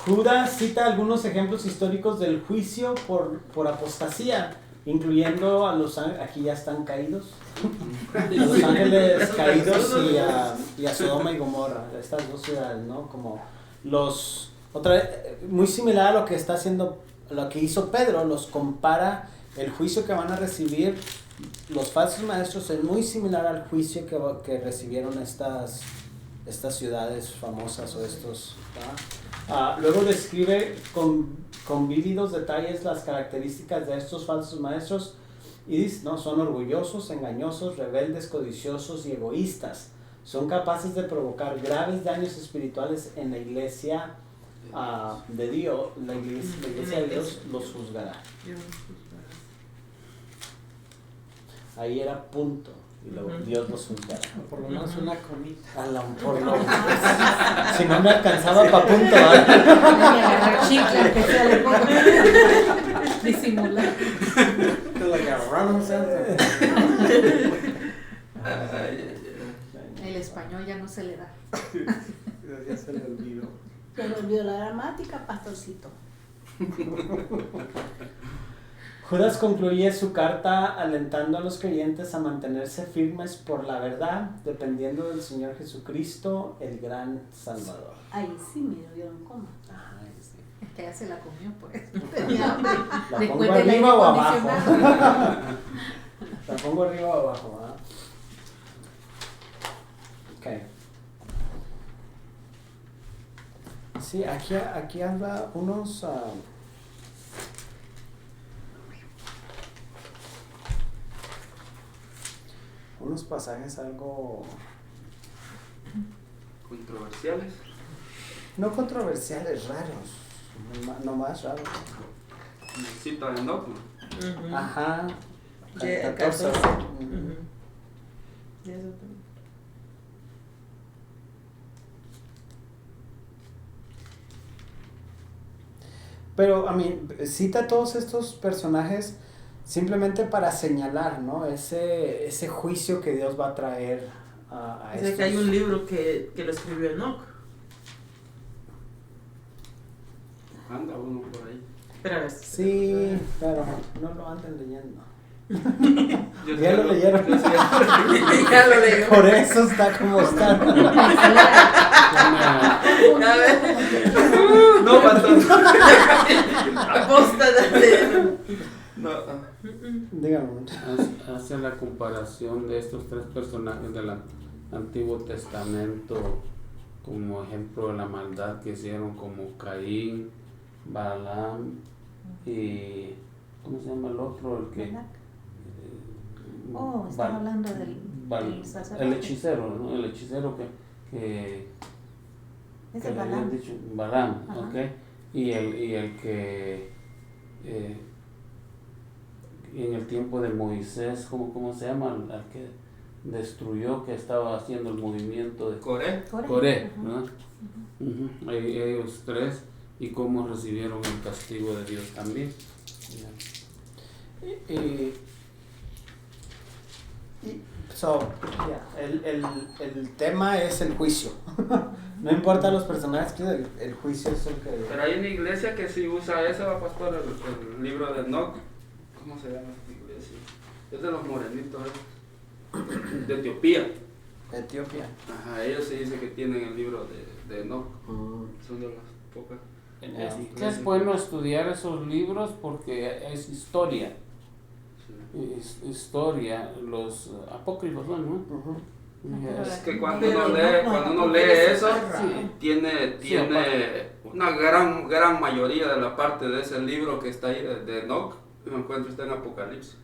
S1: Judas cita algunos ejemplos históricos del juicio por apostasía, incluyendo a los aquí ya están caídos, a los ángeles caídos y a Sodoma y Gomorra, estas dos ciudades, ¿no? Como muy similar a lo que está haciendo, lo que hizo Pedro, los compara. El juicio que van a recibir los falsos maestros es muy similar al juicio que recibieron estas ciudades famosas o estos. Luego describe con vívidos detalles las características de estos falsos maestros y dice, ¿no? Son orgullosos, engañosos, rebeldes, codiciosos y egoístas. Son capaces de provocar graves daños espirituales en la iglesia de Dios. La iglesia de Dios los juzgará. Ahí era punto. Y luego Dios los juzgará.
S3: Por lo menos una comita.
S1: Si no me alcanzaba para punto.
S2: Chicle, que se le ponga. Disimular.
S3: Like a random center.
S2: El español ya no se le da.
S3: Ya se le olvidó.
S7: Se me olvidó la gramática, pastorcito.
S1: Judas concluye su carta alentando a los creyentes a mantenerse firmes por la verdad, dependiendo del Señor Jesucristo, el gran Salvador.
S7: Ahí sí me dieron coma.
S1: Ay, sí.
S2: Es que ya se la comió, por eso. Tenía hambre.
S1: ¿La
S2: Después
S1: pongo
S2: del
S1: arriba
S2: aire
S1: o abajo?
S2: acondicionado.
S1: ¿La pongo arriba o abajo? ¿Ah? Ok. Sí, aquí habla unos... unos pasajes algo...
S4: Controversiales.
S1: no controversiales, raros. No más raros.
S4: Cita de Enoch, ¿no?
S5: Ujú.
S1: Ajá.
S5: De
S1: 14.
S5: 14.
S1: Ujú.
S5: Ujú. De eso también.
S1: Pero, a mí, cita a todos estos personajes simplemente para señalar, ¿no? Ese juicio que Dios va a traer a
S5: Dice
S1: estos.
S5: que hay un libro que lo escribió Enoch.
S4: Anda uno por ahí.
S5: Espera, ves.
S1: Sí, pero no lo anden leyendo.
S4: Yo
S1: Ya lo
S4: sí
S1: leyeron.
S4: yo sí-
S5: Ya lo leo.
S1: Por eso está como está.
S5: A ver.
S4: No, bastante.
S5: Aposta de
S4: No,
S1: Dígame.
S6: Hace la comparación de estos tres personajes del Antiguo Testamento como ejemplo de la maldad que hicieron, como Caín, Balaam y ¿cómo se llama el otro? El que
S2: Oh, están hablando del sacerdote.
S6: el hechicero, ¿no? El hechicero que
S2: Es
S6: que
S2: el
S6: le habían
S2: Balaam.
S6: dicho Balaam,
S2: Ajá.
S6: ¿ok? Y el que en el tiempo de Moisés, ¿cómo se llama? Al que destruyó, que estaba haciendo el movimiento de
S4: Coré.
S6: Coré,
S2: Ajá.
S6: ¿no? Ujú. Ellos tres, y cómo recibieron el castigo de Dios también.
S1: El tema es el juicio. No importa los personajes, que el juicio es el que...
S4: Pero hay una iglesia que sí usa eso, va, pastor, el libro de Enoch. ¿Cómo se llama esta iglesia? Es de los morenitos, de Etiopía.
S1: Etiopía.
S4: Ajá, ellos sí dicen que tienen el libro de Enoch. Son de las pocas.
S6: Es bueno estudiar esos libros porque es historia.
S4: Sí.
S6: Es historia, los apócrifos, ¿no?
S1: Ujú.
S4: Es que cuando
S5: Pero
S4: uno lee eso,
S6: Sí.
S4: tiene
S6: Sí, aparte.
S4: una gran mayoría de la parte de ese libro que está ahí de Enoch, lo encuentra usted en Apocalipsis.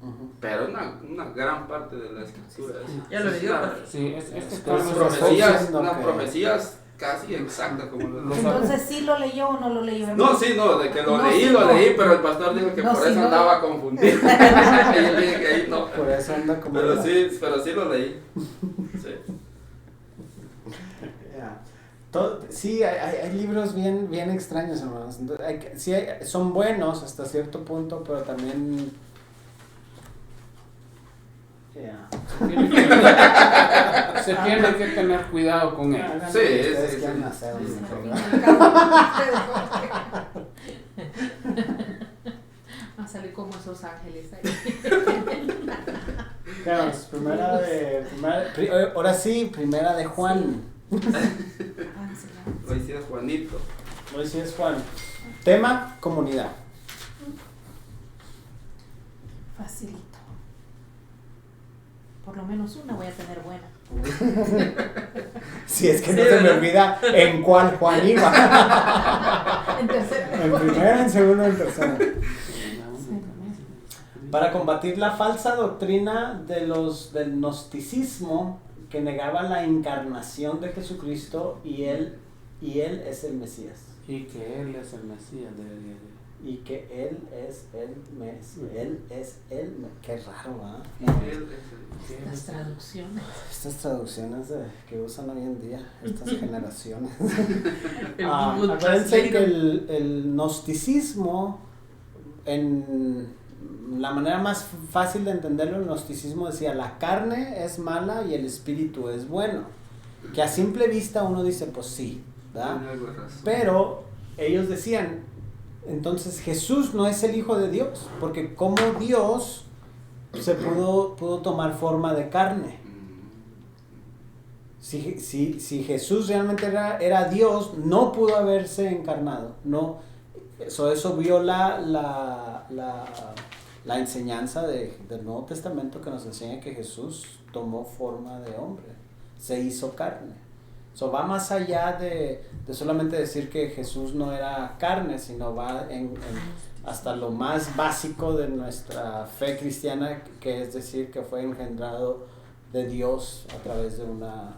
S1: Ujú.
S4: Pero una gran parte de la escritura es,
S5: Ya lo leyó.
S6: Sí, este
S1: Es
S6: caso
S1: que
S6: es
S1: profecías, no
S4: unas
S1: que-
S4: profecías casi exactas como
S6: Los-
S2: Entonces, ¿sí lo leyó o no lo leyó?
S4: No, sí, no, de que lo
S2: No,
S4: leí,
S2: sí,
S4: lo
S2: no.
S4: leí, pero el pastor dijo que
S2: No,
S4: por
S2: sí,
S4: eso
S2: no.
S4: andaba confundido. Y yo dije que ahí no.
S1: Por eso anda como...
S4: Pero sí lo leí. Sí.
S1: Ya. Sí, hay libros bien extraños, hermanos. Entonces, son buenos hasta cierto punto, pero también... ya.
S6: Se tiene que tener cuidado con él.
S1: Hagan
S4: Sí,
S1: lo que ustedes
S4: sí,
S1: quieran
S4: sí.
S1: hacer, hombre.
S2: Va a salir como esos ángeles ahí.
S1: Veamos, ahora sí, primera de Juan.
S2: Ah, sí, ya.
S4: Hoy sí es Juanito.
S1: Hoy sí es Juan. Tema, comunidad.
S2: Facilito. Por lo menos una voy a tener buena.
S1: Si es que no
S5: Sí,
S1: se me
S5: ¿verdad?
S1: olvida en cuál Juan iba.
S2: En tercero.
S1: En primera, en segunda, en tercera. Para combatir la falsa doctrina del gnosticismo que negaba la encarnación de Jesucristo y él es el Mesías.
S6: Y que él es el Mesías de
S1: Y que él es el Mesías. Él es el Mesías. Qué raro, ¿ah?
S4: Él es
S2: Las traducciones.
S1: Estas traducciones que usan hoy en día, estas generaciones.
S5: El Google
S1: Acuérdense que
S5: Translator.
S1: el gnosticismo, en la manera más fácil de entenderlo, el gnosticismo decía la carne es mala y el espíritu es bueno. Que a simple vista uno dice, pues sí, ¿verdad?
S4: tiene algo de razón.
S1: Pero ellos decían, Entonces Jesús no es el Hijo de Dios, porque como Dios se pudo tomar forma de carne. Si Jesús realmente era Dios, no pudo haberse encarnado. No, eso viola la enseñanza del Nuevo Testamento, que nos enseña que Jesús tomó forma de hombre, se hizo carne. So, va más allá de solamente decir que Jesús no era carne, sino va hasta lo más básico de nuestra fe cristiana, que es decir que fue engendrado de Dios a través de una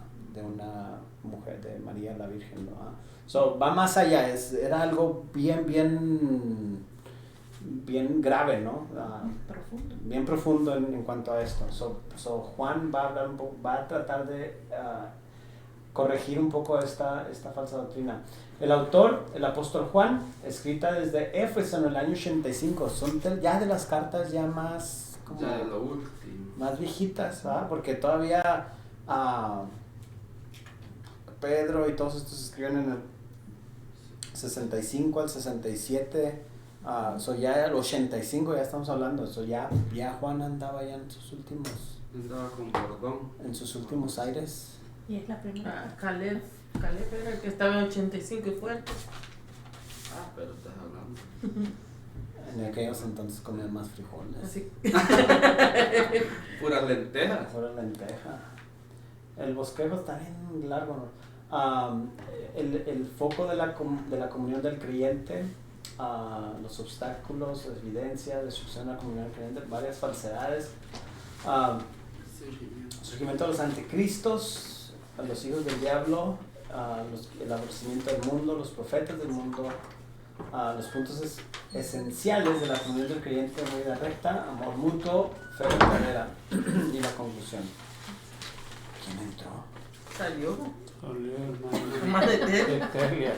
S1: mujer, de María la Virgen, ¿no? So, va más allá, era algo bien grave, ¿no?
S2: Profundo.
S1: Bien profundo en cuanto a esto. So Juan va a tratar de corregir un poco esta falsa doctrina. El autor, el apóstol Juan, escrita desde Éfeso en el año 85, son ya de las cartas ya más como
S4: Ya de lo último.
S1: más viejitas, ¿verdad? Porque todavía Pedro y todos estos escriben en el 65 al 67, ya el 85 ya estamos hablando, ya Juan andaba ya en sus últimos aires.
S2: Y es la primera.
S5: Caleb era el que estaba en 85 y fuerte.
S4: Pero estás hablando.
S1: En aquellos entonces comían más frijoles.
S5: Así.
S4: Pura lenteja.
S1: Pura lenteja. El bosquejo está bien largo, ¿no? El foco de la comunión del creyente, los obstáculos, la evidencia, destrucción de la comunión del creyente, varias falsedades, surgimiento de los anticristos, los hijos del diablo, el aborrecimiento del mundo, los profetas del mundo, los puntos esenciales de la comunión del creyente, vida recta, amor mutuo, fe verdadera y la conclusión. ¿Quién entró?
S5: Salió.
S6: Más de Telia.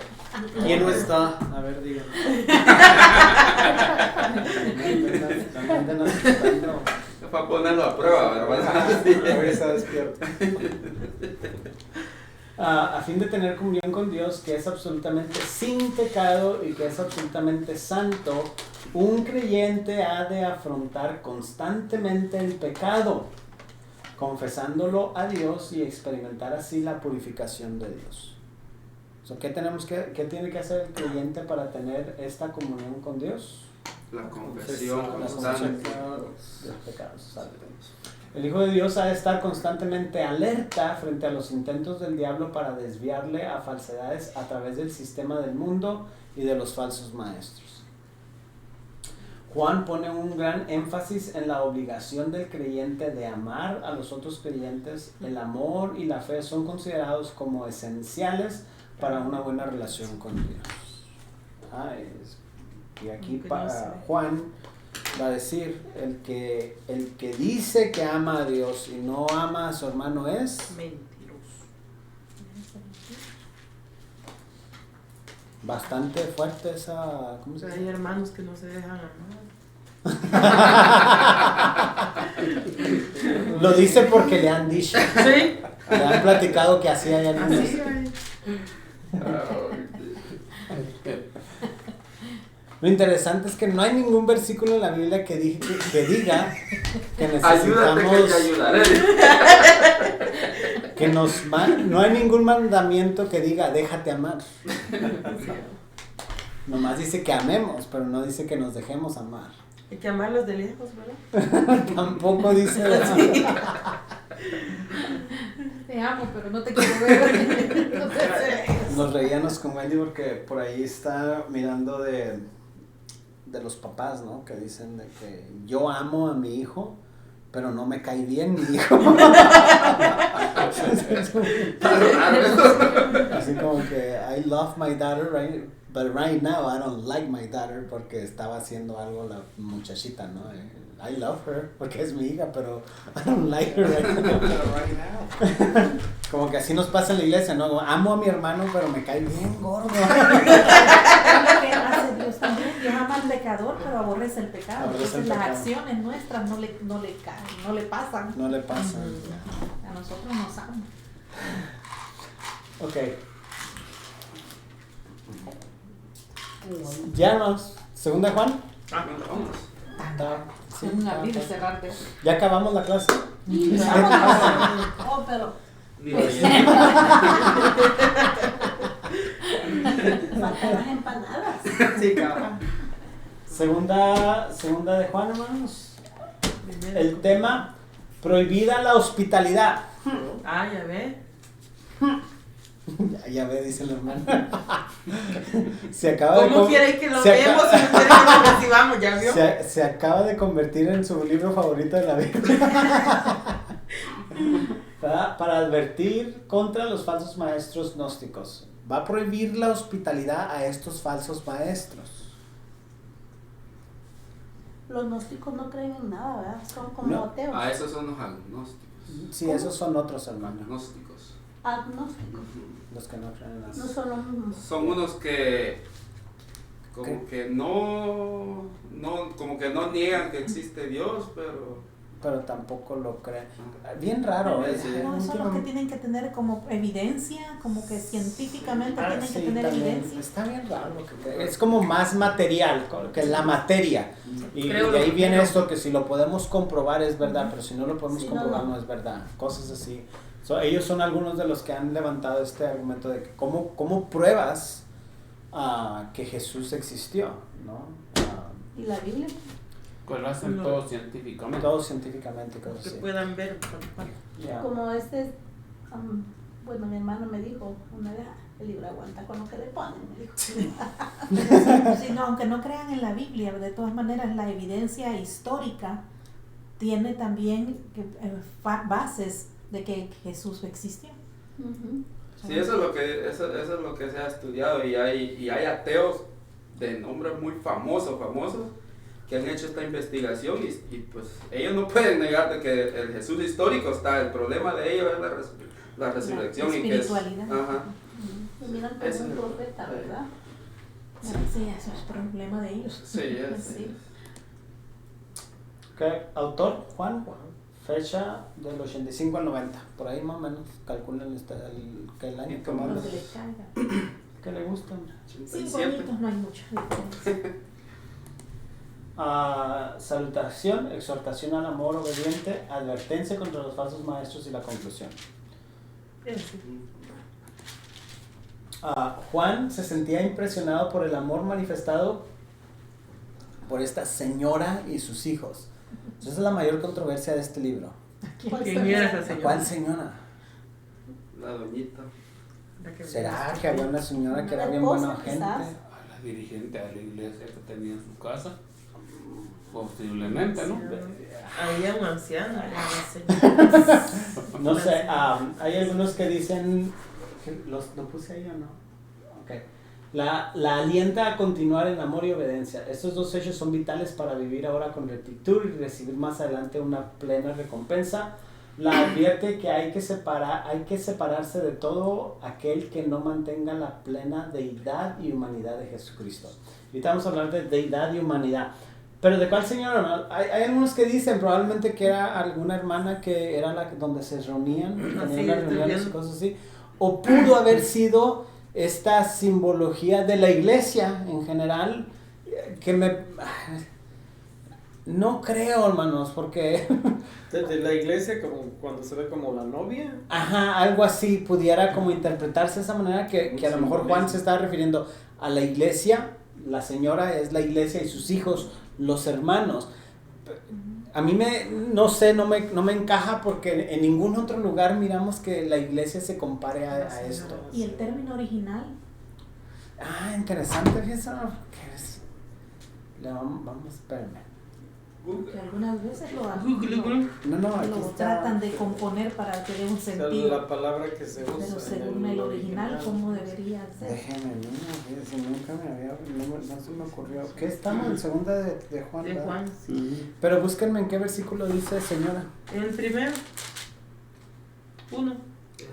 S3: ¿Quién no está? A ver, díganme.
S4: Para ponerlo a prueba, ¿verdad?
S3: A ver, está despierto.
S1: A fin de tener comunión con Dios, que es absolutamente sin pecado y que es absolutamente santo, un creyente ha de afrontar constantemente el pecado, confesándolo a Dios y experimentar así la purificación de Dios. ¿Qué tiene que hacer el creyente para tener esta comunión con Dios?
S4: La confesión
S1: La
S4: constante.
S1: confesión de los pecados. Exacto. El Hijo de Dios ha de estar constantemente alerta frente a los intentos del diablo para desviarle a falsedades a través del sistema del mundo y de los falsos maestros. Juan pone un gran énfasis en la obligación del creyente de amar a los otros creyentes. El amor y la fe son considerados como esenciales para una buena relación con Dios. Y aquí Juan va a decir, el que dice que ama a Dios y no ama a su hermano es
S5: mentiroso.
S1: bastante fuerte esa... ¿cómo se
S5: Hay
S1: dice?
S5: hermanos que no se dejan amar.
S1: Lo dice porque le han dicho.
S5: Sí.
S1: Le han platicado que así hay algunos.
S5: Así hay.
S1: Lo interesante es que no hay ningún versículo en la Biblia que diga que
S4: Ayúdate que te
S1: necesitamos,
S4: ayudaré.
S1: no hay ningún mandamiento que diga déjate amar. Nomás dice que amemos, pero no dice que nos dejemos amar.
S5: Hay que amarlos de lejos, ¿verdad?
S1: Tampoco dice eso.
S2: Te amo, pero no te quiero ver. No te acerques.
S1: Nos reíamos con Wendy porque por ahí está mirando de los papás, ¿no? Que dicen de que yo amo a mi hijo, pero no me cae bien mi hijo. Así como que I love my daughter, right? But right now I don't like my daughter porque estaba haciendo algo la muchachita, ¿no? I love her porque es mi hija, pero I don't like her right now. Como que así nos pasa en la iglesia, ¿no? Amo a mi hermano, pero me cae bien gordo.
S2: Es lo que hace Dios también. Dios ama al pecador, pero aborrece el pecado.
S1: Aborrece el
S2: Entonces las
S1: pecado.
S2: acciones nuestras no le pasan.
S1: No le pasa.
S2: A nosotros nos ama.
S1: Ok. Ya nos Segunda de Juan.
S4: Bueno, vamos.
S1: Sí,
S5: Un abrir y cerrar de
S1: ya acabamos la clase.
S7: Oh, pero
S4: Ni
S7: faltan las empanadas.
S5: Sí, cabrón.
S1: Segunda de Juan, hermanos. El tema, prohibida la hospitalidad.
S5: Ah, ya ve.
S1: Ya ve, dice el hermano. Se acaba
S5: ¿Cómo
S1: de
S5: quiere que lo
S1: se
S5: veamos
S1: acaba-
S5: si no quiere que lo recibamos? ¿Ya vio?
S1: se acaba de convertir en su libro favorito de la Biblia. Para advertir contra los falsos maestros gnósticos. Va a prohibir la hospitalidad a estos falsos maestros.
S7: Los gnósticos no creen en nada, ¿verdad? Son como
S1: No.
S7: ateos.
S4: esos son los agnósticos.
S1: Sí, esos son otros hermanos.
S4: Agnósticos.
S7: Agnósticos.
S1: Los que no creen en las...
S7: No son los mismos.
S4: Son unos que como
S1: ¿Qué?
S4: que no como que no niegan que existe Dios,
S1: pero tampoco lo creen. Bien raro,
S4: Sí.
S2: No, eso es lo que tienen que tener como evidencia, como que científicamente tienen
S1: Sí,
S2: que tener
S1: también.
S2: evidencia.
S1: Está bien raro lo que es como más material que la materia. Y
S5: Creo
S1: de ahí
S5: lo
S1: viene
S5: primero.
S1: esto que si lo podemos comprobar es verdad, pero si no lo podemos
S7: Sí, no,
S1: comprobar no
S7: no.
S1: es verdad. Cosas así. Ellos son algunos de los que han levantado este argumento de que cómo pruebas que Jesús existió, ¿no?
S7: ¿Y la Biblia?
S6: Pues lo hacen
S5: No.
S6: todo científicamente.
S1: Todo científicamente, cosas
S5: Que
S1: así.
S5: puedan ver.
S1: Ya.
S7: Como bueno, mi hermano me dijo una vez, el libro aguanta con lo que le ponen, me dijo.
S2: Sí, no, aunque no crean en la Biblia, de todas maneras la evidencia histórica tiene también bases de que Jesús existió.
S7: Ujú.
S4: sí, eso es lo que se ha estudiado y hay ateos de nombres muy famosos que han hecho esta investigación y pues ellos no pueden negar de que el Jesús histórico está. El problema de ellos es la resurrección
S2: La
S4: y que es,
S2: espiritualidad.
S4: ajá.
S7: Me miran como
S4: Ese
S7: un
S4: es el-
S7: profeta, ¿verdad?
S2: Sí, eso es problema de ellos.
S4: Sí,
S2: Sí.
S1: ¿Qué? Autor, Juan. Fecha del 85 al 90. Por ahí más o menos calculan el año que más
S2: Lo que les caiga.
S1: que le gusta.
S2: 5
S4: 87.
S2: añitos no hay mucha diferencia.
S1: Salutación, exhortación al amor obediente, advertencia contra los falsos maestros y la conclusión. Juan se sentía impresionado por el amor manifestado por esta señora y sus hijos. Esa es la mayor controversia de este libro.
S5: ¿Quién era esa señora?
S1: ¿Cuál señora?
S4: La doñita.
S5: La que-
S1: ¿Será que había una señora que era
S7: Una
S1: bien buena
S7: esposa,
S1: gente?
S7: quizás.
S6: A la dirigente de la iglesia que tenía en su casa. Posiblemente, ¿no?
S5: Había un anciano, la señora.
S1: No sé, hay algunos que dicen, ¿lo puse ahí o no? Ok. La alienta a continuar en amor y obediencia. Estos dos hechos son vitales para vivir ahora con rectitud y recibir más adelante una plena recompensa. La advierte que hay que separarse de todo aquel que no mantenga la plena deidad y humanidad de Jesucristo. Ahorita vamos a hablar de deidad y humanidad. Pero ¿de cuál señora? No? Hay algunos que dicen probablemente que era alguna hermana que era la donde se reunían, tenían
S5: Sí,
S1: las
S5: estoy
S1: reuniones y
S5: viendo.
S1: cosas así. O pudo haber sido esta simbología de la iglesia en general, que no creo, hermanos, porque
S3: De la iglesia, como cuando se ve como la novia.
S1: algo así pudiera como interpretarse de esa manera que a lo mejor Juan se está refiriendo a la iglesia. La señora es la iglesia y sus hijos, los hermanos. A mí no me encaja porque en ningún otro lugar miramos que la iglesia se compare a esto.
S2: ¿Y el término original?
S1: Interesante, fíjense. Vamos, espérame.
S2: Que algunas veces lo
S1: No, aquí está.
S2: tratan de componer para que dé un
S3: O sea,
S2: sentido.
S3: la palabra que se usa.
S2: Pero según el original, ¿cómo debería ser?
S1: Déjenme, fíjense, nunca no se me ocurrió. ¿Qué estamos en segunda de Juan?
S5: De
S1: ¿verdad?
S5: Juan.
S1: Pero búsquenme en qué versículo dice señora.
S5: El primero. 1.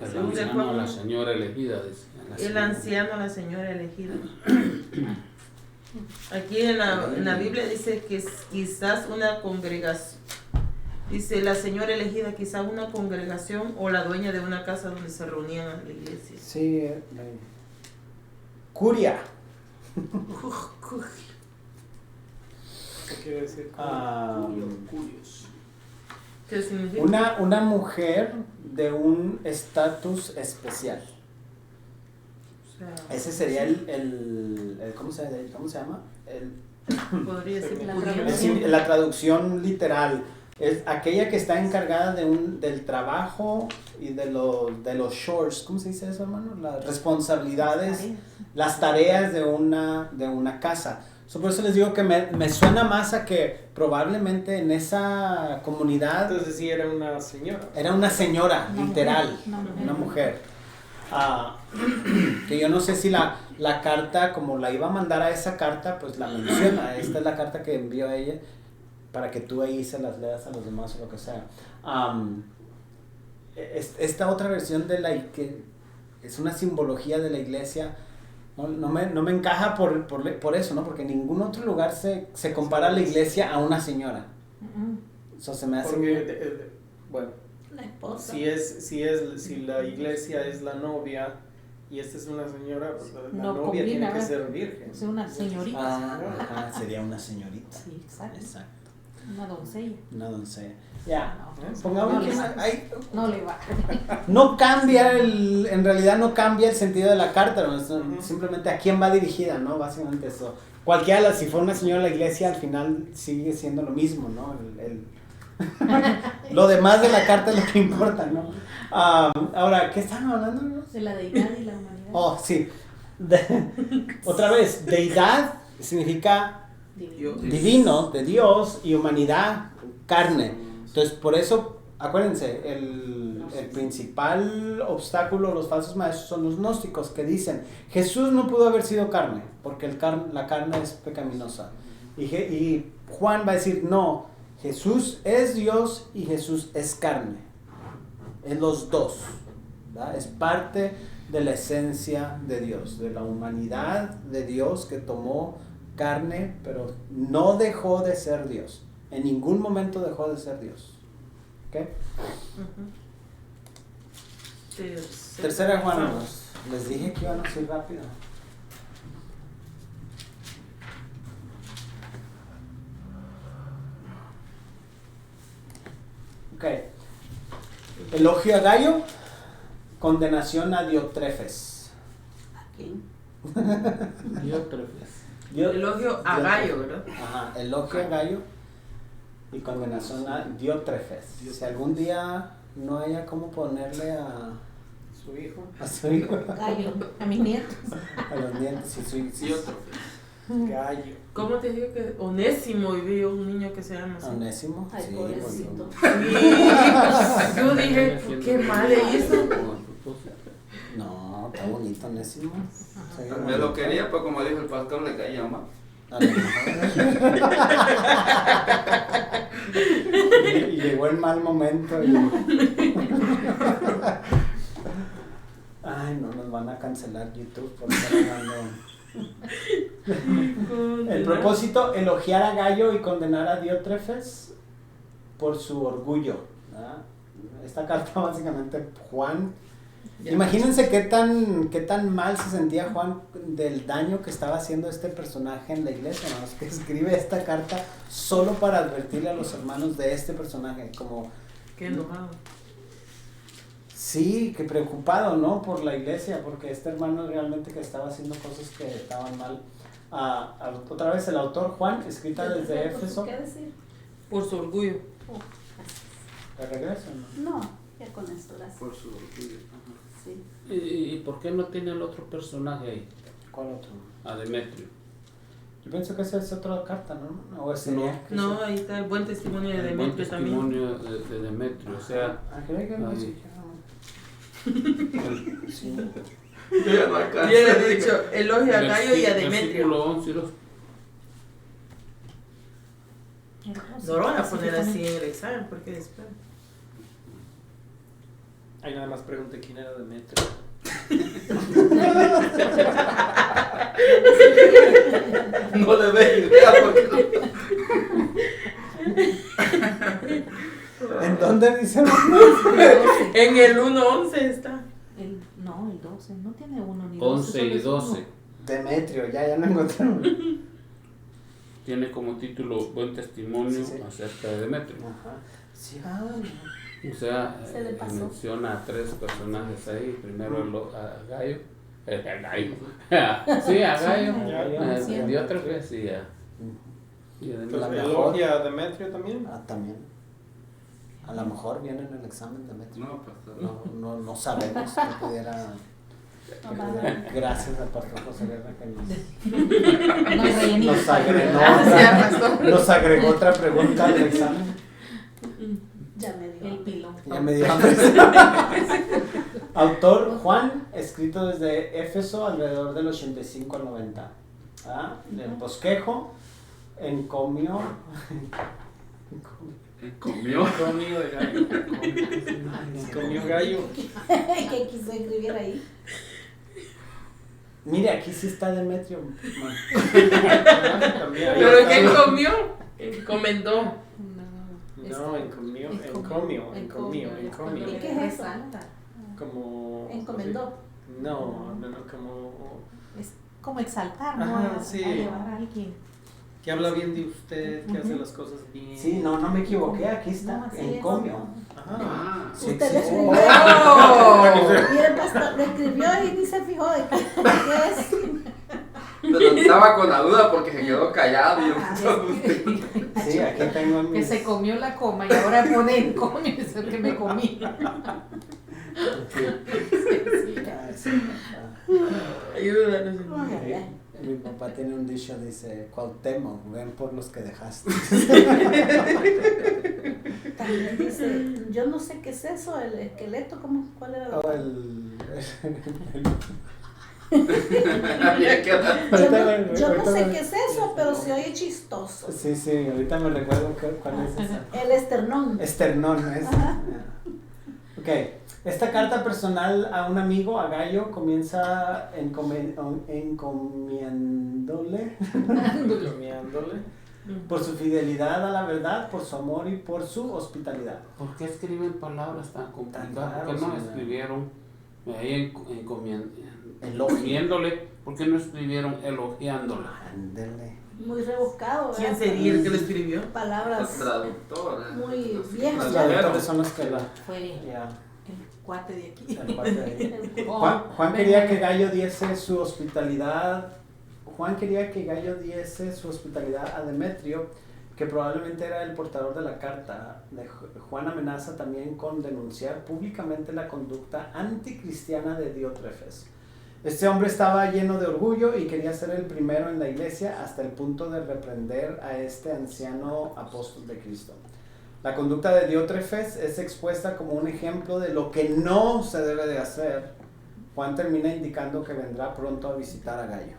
S6: El
S5: Según de
S6: anciano a
S5: Juan.
S6: la señora elegida. Dice,
S5: El anciano a la señora elegida. Aquí en la Biblia dice que es quizás una congregación. Dice la señora elegida, quizás una congregación o la dueña de una casa donde se reunían a la iglesia.
S1: Sí, Curia.
S3: ¿Qué quiere decir?
S1: Curios.
S5: ¿Qué significa?
S1: Una mujer de un estatus especial.
S5: O sea,
S1: Ese sería el ¿cómo se llama?
S5: podría ser
S2: La
S5: judío.
S2: traducción.
S1: La traducción literal. Es aquella que está encargada del trabajo y de los chores. ¿Cómo se dice eso, hermano? Las responsabilidades, las tareas de una casa. Por eso les digo que me suena más a que probablemente en esa comunidad
S3: Entonces sí era una señora.
S1: era una señora,
S2: Una
S1: literal,
S2: mujer.
S1: una mujer. Que yo no sé si la carta, como la iba a mandar a esa carta, pues la menciona. Esta es la carta que envió a ella para que tú ahí se las leas a los demás o lo que sea. Esta otra versión que es una simbología de la iglesia, no me encaja por eso, ¿no? Porque en ningún otro lugar se compara a la iglesia a una señora. Eso se me hace
S3: Porque, bueno,
S7: La esposa.
S3: si la iglesia es la novia y esta es una señora, pues la
S2: No
S3: novia tiene
S2: combina,
S3: que
S2: ¿verdad?
S3: ser virgen.
S2: Es una señorita.
S1: sería una señorita.
S2: Sí, exacto.
S1: Exacto.
S2: Una doncella.
S1: Una doncella. Ya.
S2: No,
S1: Pongamos
S2: no
S1: que
S2: le va. No le va.
S1: no cambia en realidad no cambia el sentido de la carta, ¿no?
S3: Ujú.
S1: Simplemente a quién va dirigida, ¿no? Básicamente eso. Si fue una señora de la iglesia, al final sigue siendo lo mismo, ¿no? Lo demás de la carta es lo que importa, ¿no? Ahora, ¿qué están hablando, no?
S2: De la deidad y la humanidad.
S1: Oh, sí. Otra vez, deidad significa
S2: Divino.
S1: divino, de Dios, y humanidad, carne. Entonces, por eso, acuérdense, el principal obstáculo, los falsos maestros, son los gnósticos, que dicen, Jesús no pudo haber sido carne, porque la carne es pecaminosa. Y Juan va a decir, no, Jesús es Dios y Jesús es carne. Es los dos, ¿verdad? Es parte de la esencia de Dios, de la humanidad de Dios que tomó carne, pero no dejó de ser Dios. En ningún momento dejó de ser Dios. ¿Ok? Tercera de Juan 2. Les dije que iban a ir rápido. Ok. Elogio a Gallo, condenación a Diotrefes.
S7: ¿A quién?
S1: Diotrefes.
S5: Elogio a Gallo, ¿verdad?
S1: Ajá, elogio a Gallo y condenación a Diotrefes. Si algún día no haya cómo ponerle a
S3: Su hijo.
S1: su hijo,
S2: Gallo, a mis nietos.
S1: a los dientes,
S4: Y otro.
S3: Gallo.
S5: ¿Cómo te digo que Onésimo y vi un niño que se llama así?
S1: Onésimo?
S7: Ay,
S1: Sí,
S7: pobrecito.
S5: Sí. Yo dije, qué mal le hizo.
S1: No, está bonito Onésimo. Sí,
S4: Me lo quería, pero como dijo el pastor, le caía mal.
S1: A lo mejor. Y llegó el mal momento y... Ay, no, nos van a cancelar YouTube por estar hablando. El propósito, elogiar a Gallo y condenar a Diotrefes por su orgullo, ¿verdad? Esta carta básicamente Juan, imagínense qué tan mal se sentía Juan del daño que estaba haciendo este personaje en la iglesia, ¿no? Es que escribe esta carta solo para advertirle a los hermanos de este personaje, como...
S5: Qué enojado.
S1: Sí, que preocupado, ¿no? Por la iglesia, porque este hermano realmente que estaba haciendo cosas que estaban mal. Otra vez el autor Juan, escrita desde Éfeso.
S7: ¿Qué decir?
S5: Por su orgullo.
S1: ¿De regreso, no?
S7: No, ya con esto, gracias.
S4: Por su orgullo.
S7: Sí.
S6: ¿Y por qué no tiene el otro personaje ahí?
S1: ¿Cuál otro?
S6: A Demetrio.
S1: Yo pienso que esa es otra carta, ¿no? O sería que
S5: No, ahí está el buen testimonio de
S6: El buen
S5: Demetrio también.
S6: testimonio de Demetrio, o sea,
S1: creo que no
S6: ahí.
S1: sé. Sí.
S4: Yo ya no alcancé.
S5: Yo le he dicho elogio a Gallo y a Demetrio.
S6: Versículo 11, ¿no?
S5: No lo van a poner así en el examen, porque después.
S3: Ahí nada más pregunté quién era Demetrio.
S4: No le ve idea porque
S1: ¿En dónde dice?
S5: En el 1:11 está.
S2: No, el 12. No tiene uno ni
S6: 11 y
S2: solo es
S6: 12.
S2: uno.
S1: Demetrio, ya no encontré.
S6: tiene como título Buen Testimonio
S1: Sí.
S6: acerca de Demetrio.
S1: Ajá. Sí,
S6: O sea,
S7: Se le pasó.
S6: menciona a 3 personajes ahí. Primero a Gallo. A Gallo. Sí, a Gallo.
S1: Sí.
S6: Diótrefes, sí, y a
S3: Pues
S1: La mejor.
S3: elogia a Demetrio también.
S1: También. A lo mejor viene en el examen de Demetrio.
S4: No, pastor.
S1: No sabemos que pudiera. Gracias al pastor José Guerra que nos agregó otra pregunta al examen.
S7: Ya me dio.
S2: El pilón.
S1: Ya me dio hambre. Autor Juan, escrito desde Éfeso alrededor del 85 al 90. El bosquejo, encomio.
S4: Comió.
S3: Comió de gallo. Comió gallo.
S7: ¿Qué quiso escribir ahí?
S1: Mire, aquí sí está Demetrio.
S3: También hay
S5: ¿Pero qué
S3: otro.
S5: comió? Encomendó.
S3: No, encomió.
S7: ¿Y qué es eso?
S3: Como.
S7: Encomendó.
S3: No, como.
S2: Es como exaltar, ¿no?
S3: Ajá,
S2: A
S3: sí.
S2: llevar a alguien.
S3: Que habla bien de usted, que hace las cosas bien.
S1: Sí, no me equivoqué, aquí está,
S2: No, así es.
S1: encomio.
S3: Ajá.
S1: Sí,
S7: Usted
S1: sí,
S7: le
S1: sí.
S7: escribió.
S5: ¡Oh!
S7: Y el pastor le escribió y ni se fijó de qué es.
S4: Pero estaba con la duda porque se quedó callado. Y yo,
S1: Sí, aquí tengo
S2: Que
S1: mis...
S2: se comió la coma y ahora pone el coño, es el que me comí.
S1: Ah, sí,
S5: Ayúdanos.
S7: Ay, ay.
S1: Mi papá tiene un dicho, dice, Cuauhtémoc, ven por los que dejaste.
S7: También dice, yo no sé qué es eso, el esqueleto, ¿cuál era la
S1: O el...
S4: ya queda.
S7: Yo no sé qué es eso, pero se oye chistoso.
S1: Sí, ahorita me recuerdo cuál es esa.
S7: El esternón.
S1: Esternón, es.
S7: Ajá.
S1: Ok, esta carta personal a un amigo, a Gallo, comienza encomiándole
S3: Comiéndole.
S1: por su fidelidad a la verdad, por su amor y por su hospitalidad.
S6: ¿Por qué escriben palabras tan complicadas?
S1: Tan
S6: ¿Por qué no
S1: raros,
S6: escribieron ahí
S1: Elogio.
S6: ¿Por qué no escribieron elogiándole?
S1: Ándele.
S7: Muy rebuscado, ¿verdad?
S5: ¿Quién sería el que lo escribió?
S4: La
S7: Palabras
S4: traductora.
S7: muy
S4: Los
S7: viejas.
S1: Los
S7: ya.
S1: traductores son los que la...
S2: Fue
S1: Ya,
S2: el cuate de aquí.
S1: el cuate ahí.
S2: Oh,
S1: Juan quería que Gallo diese su hospitalidad. Juan quería que Gallo diese su hospitalidad a Demetrio, que probablemente era el portador de la carta. Juan amenaza también con denunciar públicamente la conducta anticristiana de Diótrefes. Este hombre estaba lleno de orgullo y quería ser el primero en la iglesia hasta el punto de reprender a este anciano apóstol de Cristo. La conducta de Diótrefes es expuesta como un ejemplo de lo que no se debe de hacer. Juan termina indicando que vendrá pronto a visitar a Gallo.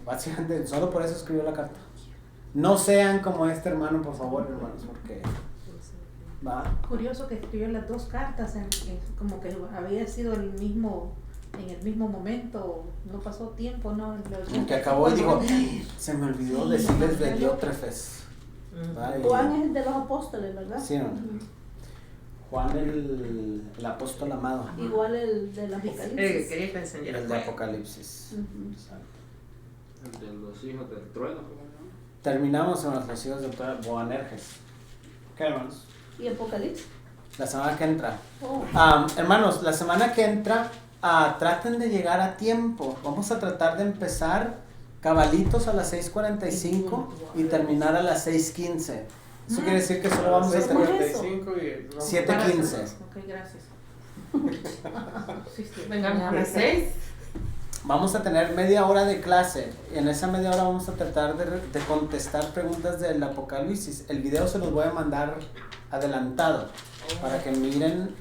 S1: Básicamente, solo por eso escribió la carta. No sean como este hermano, por favor, hermanos, porque va.
S2: Curioso que escribió las dos cartas, como que había sido en el mismo momento, no pasó tiempo, ¿no?
S1: Que acabó y dijo, se me olvidó decirles de Diótrefes. Va, y-
S7: Juan es el de los apóstoles, ¿verdad?
S1: Sí, ¿no? Juan el apóstol amado.
S7: Igual el del Apocalipsis.
S5: Quería que enseñara.
S1: El de Apocalipsis.
S7: Ujú.
S1: Exacto.
S4: De los hijos del trueno.
S1: Terminamos con los hijos de Boanerges. ¿Qué, hermanos?
S7: ¿Y Apocalipsis?
S1: La semana que entra.
S7: Oh.
S1: Hermanos, la semana que entra, traten de llegar a tiempo. Vamos a tratar de empezar cabalitos a las 6:45 y terminar a las 6:15. Eso quiere decir que solo vamos a
S7: ¿Cómo
S1: tener
S7: es eso?
S3: 45 y.
S1: 7:15.
S2: Ok, gracias.
S5: Venga, a las 6.
S1: Vamos a tener media hora de clase. En esa media hora vamos a tratar de contestar preguntas del Apocalipsis. El video se los voy a mandar adelantado para que miren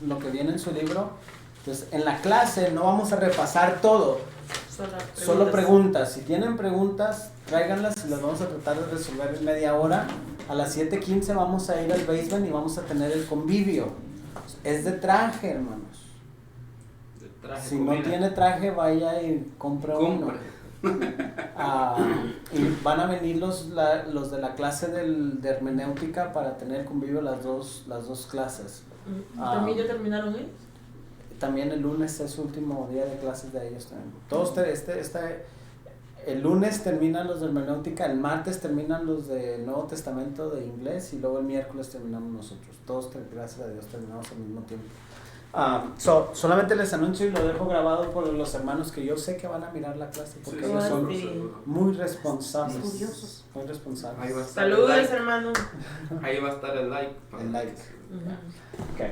S1: lo que viene en su libro. Entonces, en la clase no vamos a repasar todo, solo preguntas. Si tienen preguntas, tráiganlas y las vamos a tratar de resolver en media hora. A las 7:15 vamos a ir al basement y vamos a tener el convivio. Es de traje, hermanos. Si no tiene traje, vaya y compre uno. Y van a venir los de la clase de hermenéutica para tener convivio las dos clases.
S5: ¿También ya terminaron ellos?
S1: También el lunes es su último día de clases de ellos también. Todos El lunes terminan los de hermenéutica, el martes terminan los de Nuevo Testamento de inglés y luego el miércoles terminamos nosotros. Todos, gracias a Dios, terminamos al mismo tiempo. Solamente les anuncio y lo dejo grabado por los hermanos que yo sé que van a mirar la clase porque
S4: Sí,
S1: ellos son
S5: seguro.
S1: muy responsables.
S2: Estudiosos.
S1: Muy responsables.
S8: Ahí va a estar el
S5: Saludos,
S8: like.
S5: hermano.
S8: Ahí va a estar el like.
S1: El like.
S5: Ujú.
S1: Okay.